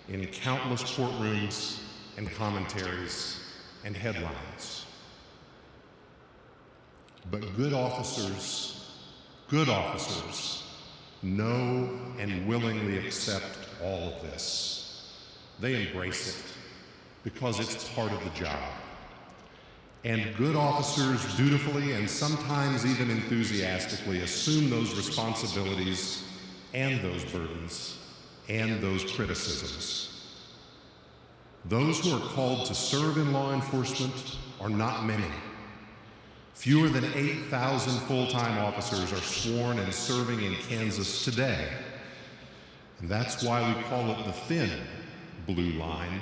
in countless courtrooms and commentaries and headlines. But good officers know and willingly accept all of this. They embrace it because it's part of the job. And good officers dutifully and sometimes even enthusiastically assume those responsibilities and those burdens and those criticisms. Those who are called to serve in law enforcement are not many. Fewer than 8,000 full-time officers are sworn and serving in Kansas today. And that's why we call it the thin blue line,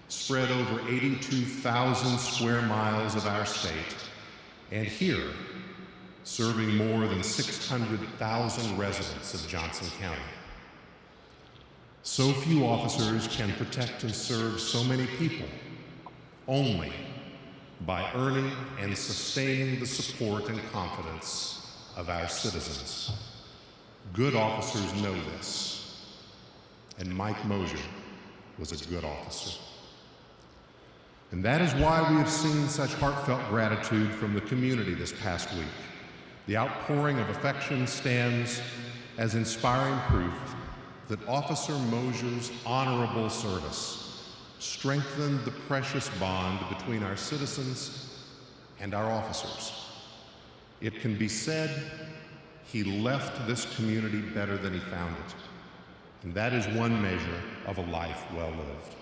spread over 82,000 square miles of our state, and here, serving more than 600,000 residents of Johnson County. So few officers can protect and serve so many people only by earning and sustaining the support and confidence of our citizens. Good officers know this, and Mike Mosher was a good officer. And that is why we have seen such heartfelt gratitude from the community this past week. The outpouring of affection stands as inspiring proof that Officer Mosher's honorable service strengthened the precious bond between our citizens and our officers. It can be said he left this community better than he found it, and that is one measure of a life well lived.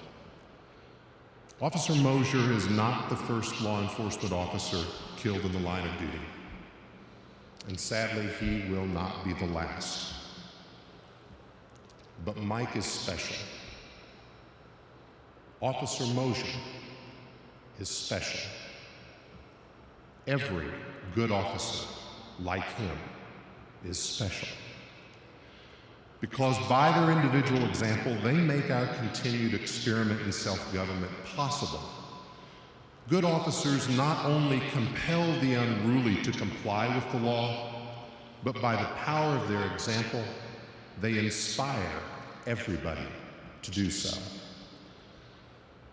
Officer Mosher is not the first law enforcement officer killed in the line of duty, and sadly, he will not be the last. But Mike is special. Officer Mosher is special. Every good officer, like him, is special. Because by their individual example, they make our continued experiment in self-government possible. Good officers not only compel the unruly to comply with the law, but by the power of their example, they inspire everybody to do so.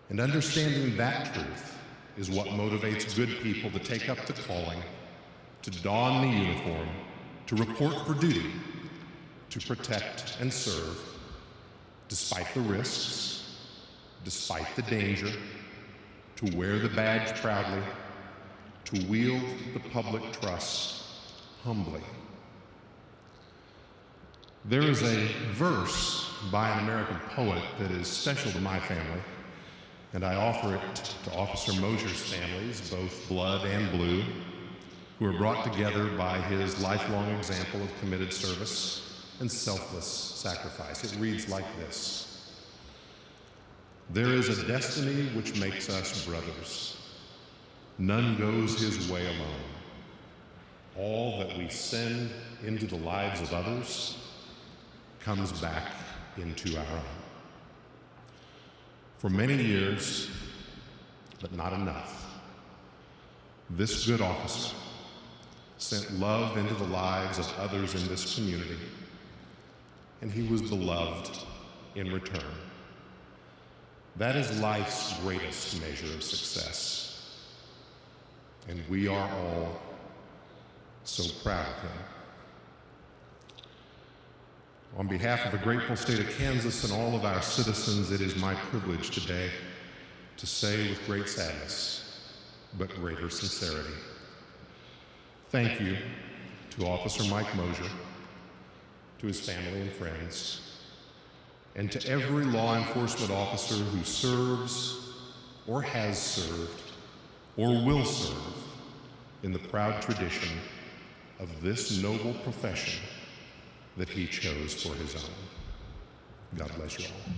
And understanding that truth is what motivates good people to take up the calling, to don the uniform, to report for duty, to protect and serve, despite the risks, despite the danger, to wear the badge proudly, to wield the public trust humbly. There is a verse by an American poet that is special to my family, and I offer it to Officer Mosher's families, both blood and blue, who are brought together by his lifelong example of committed service and selfless sacrifice. It reads like this: "There is a destiny which makes us brothers. None goes his way alone. All that we send into the lives of others comes back into our own." For many years, but not enough, this good officer sent love into the lives of others in this community, and he was beloved in return. That is life's greatest measure of success, and we are all so proud of him. On behalf of the grateful state of Kansas and all of our citizens, it is my privilege today to say with great sadness, but greater sincerity, thank you to Officer Mike Mosher, to his family and friends, and to every law enforcement officer who serves or has served or will serve in the proud tradition of this noble profession that he chose for his own. God bless you all.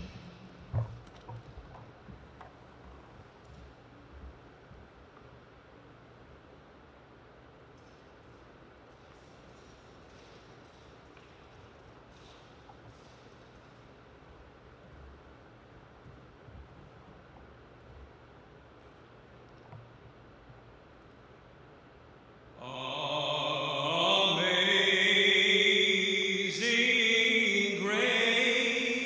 Amazing grace,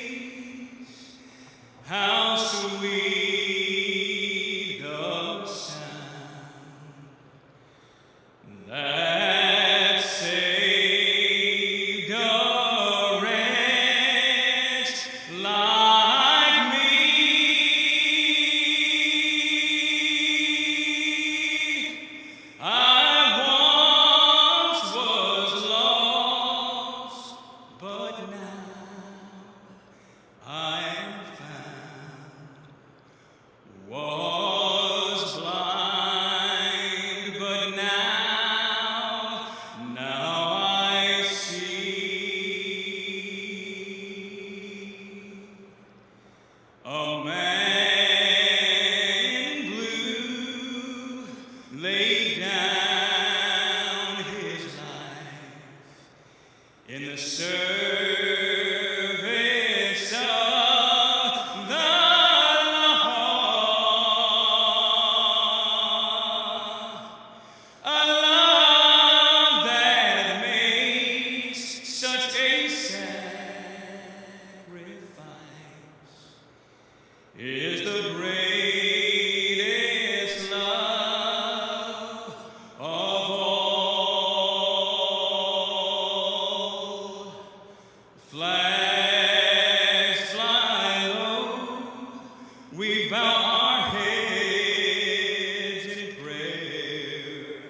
we bow our heads in prayer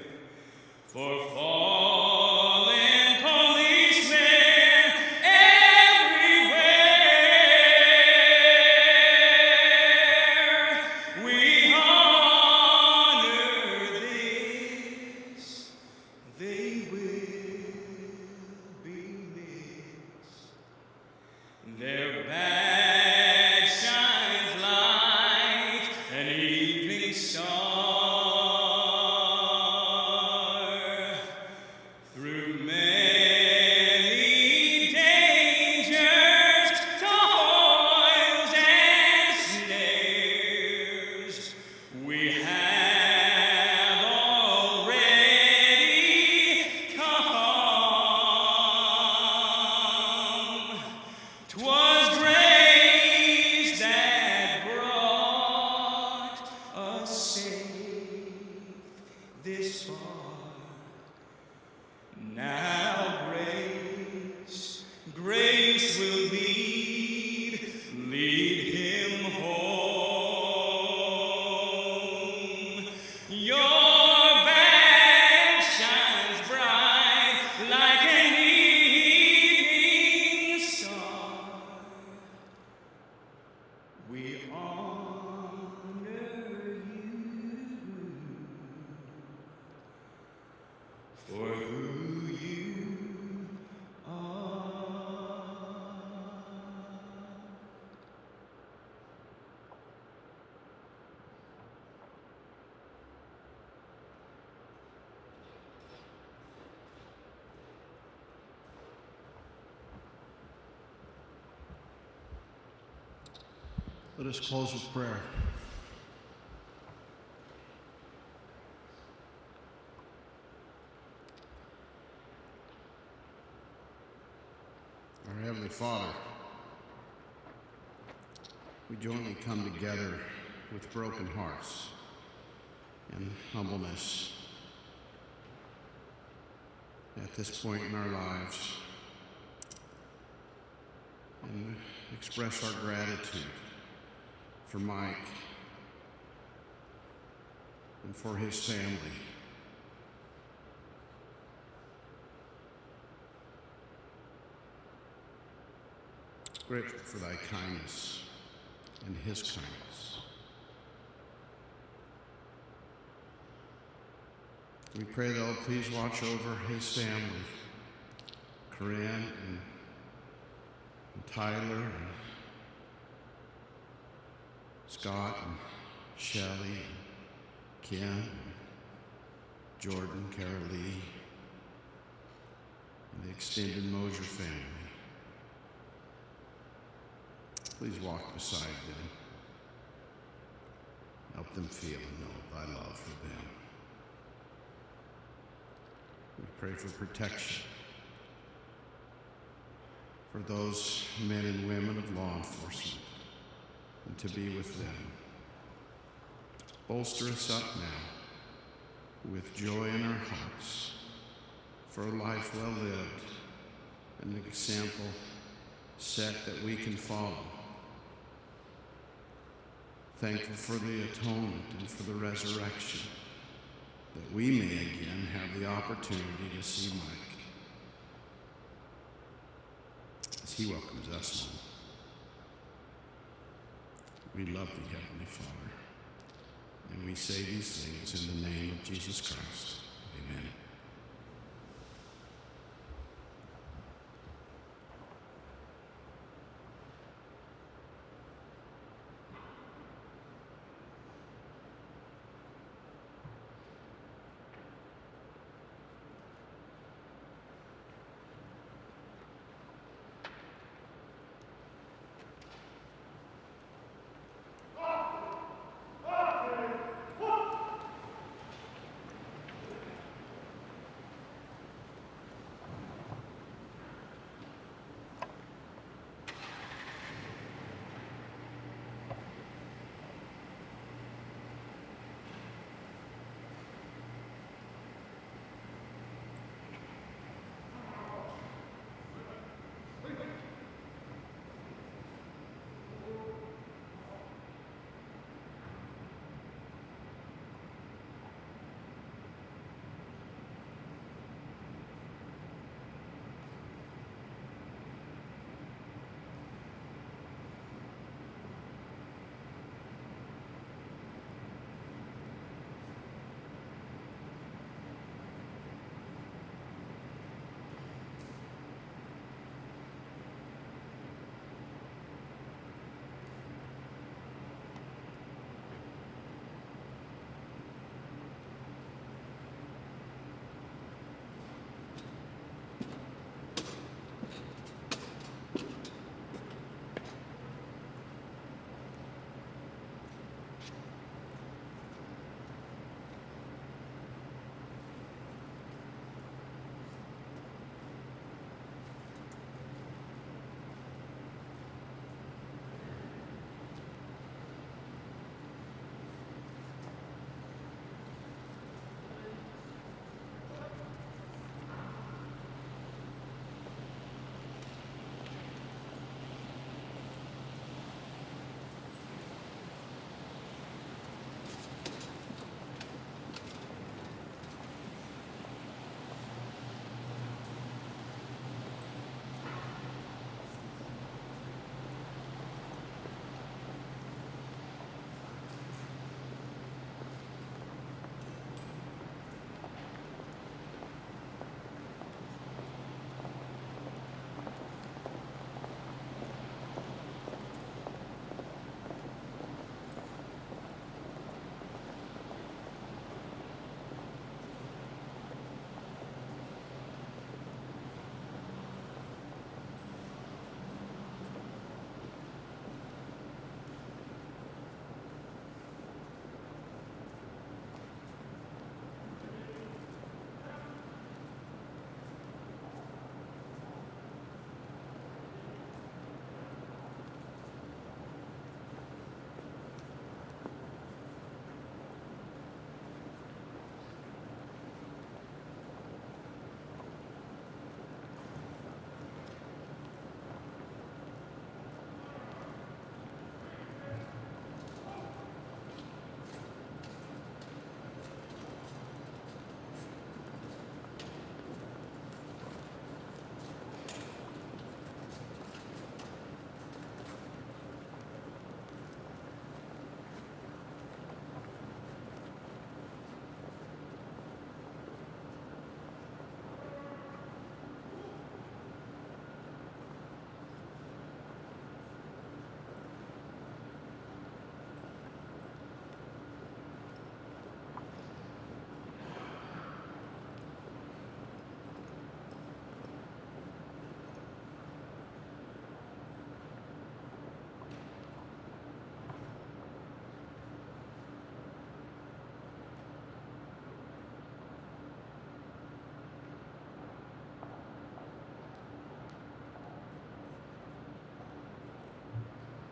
for fallen policemen everywhere. We honor this, they will be missed. Their badge shines like an evening star through many dangers, toils, and snares. We have already come. 'Twas grace that brought us safe this far. Now grace will lead him home. Your badge shines bright like an evening star. We honor you for who you are. Let us close with prayer. Our Heavenly Father, we jointly come together with broken hearts and humbleness at this point in our lives and express our gratitude for Mike and for his family. Grateful for thy kindness and his kindness. We pray thou wilt please watch over his family, Corinne and Tyler and Scott and Shelley and Ken and Jordan, Carolee, and the extended Mosher family. Please walk beside them. Help them feel and know thy love for them. We pray for protection for those men and women of law enforcement and to be with them. Bolster us up now with joy in our hearts for a life well lived and an example set that we can follow. Thankful for the atonement and for the resurrection, that we may again have the opportunity to see Mike as he welcomes us home. We love thee, Heavenly Father, and we say these things in the name of Jesus Christ. Amen.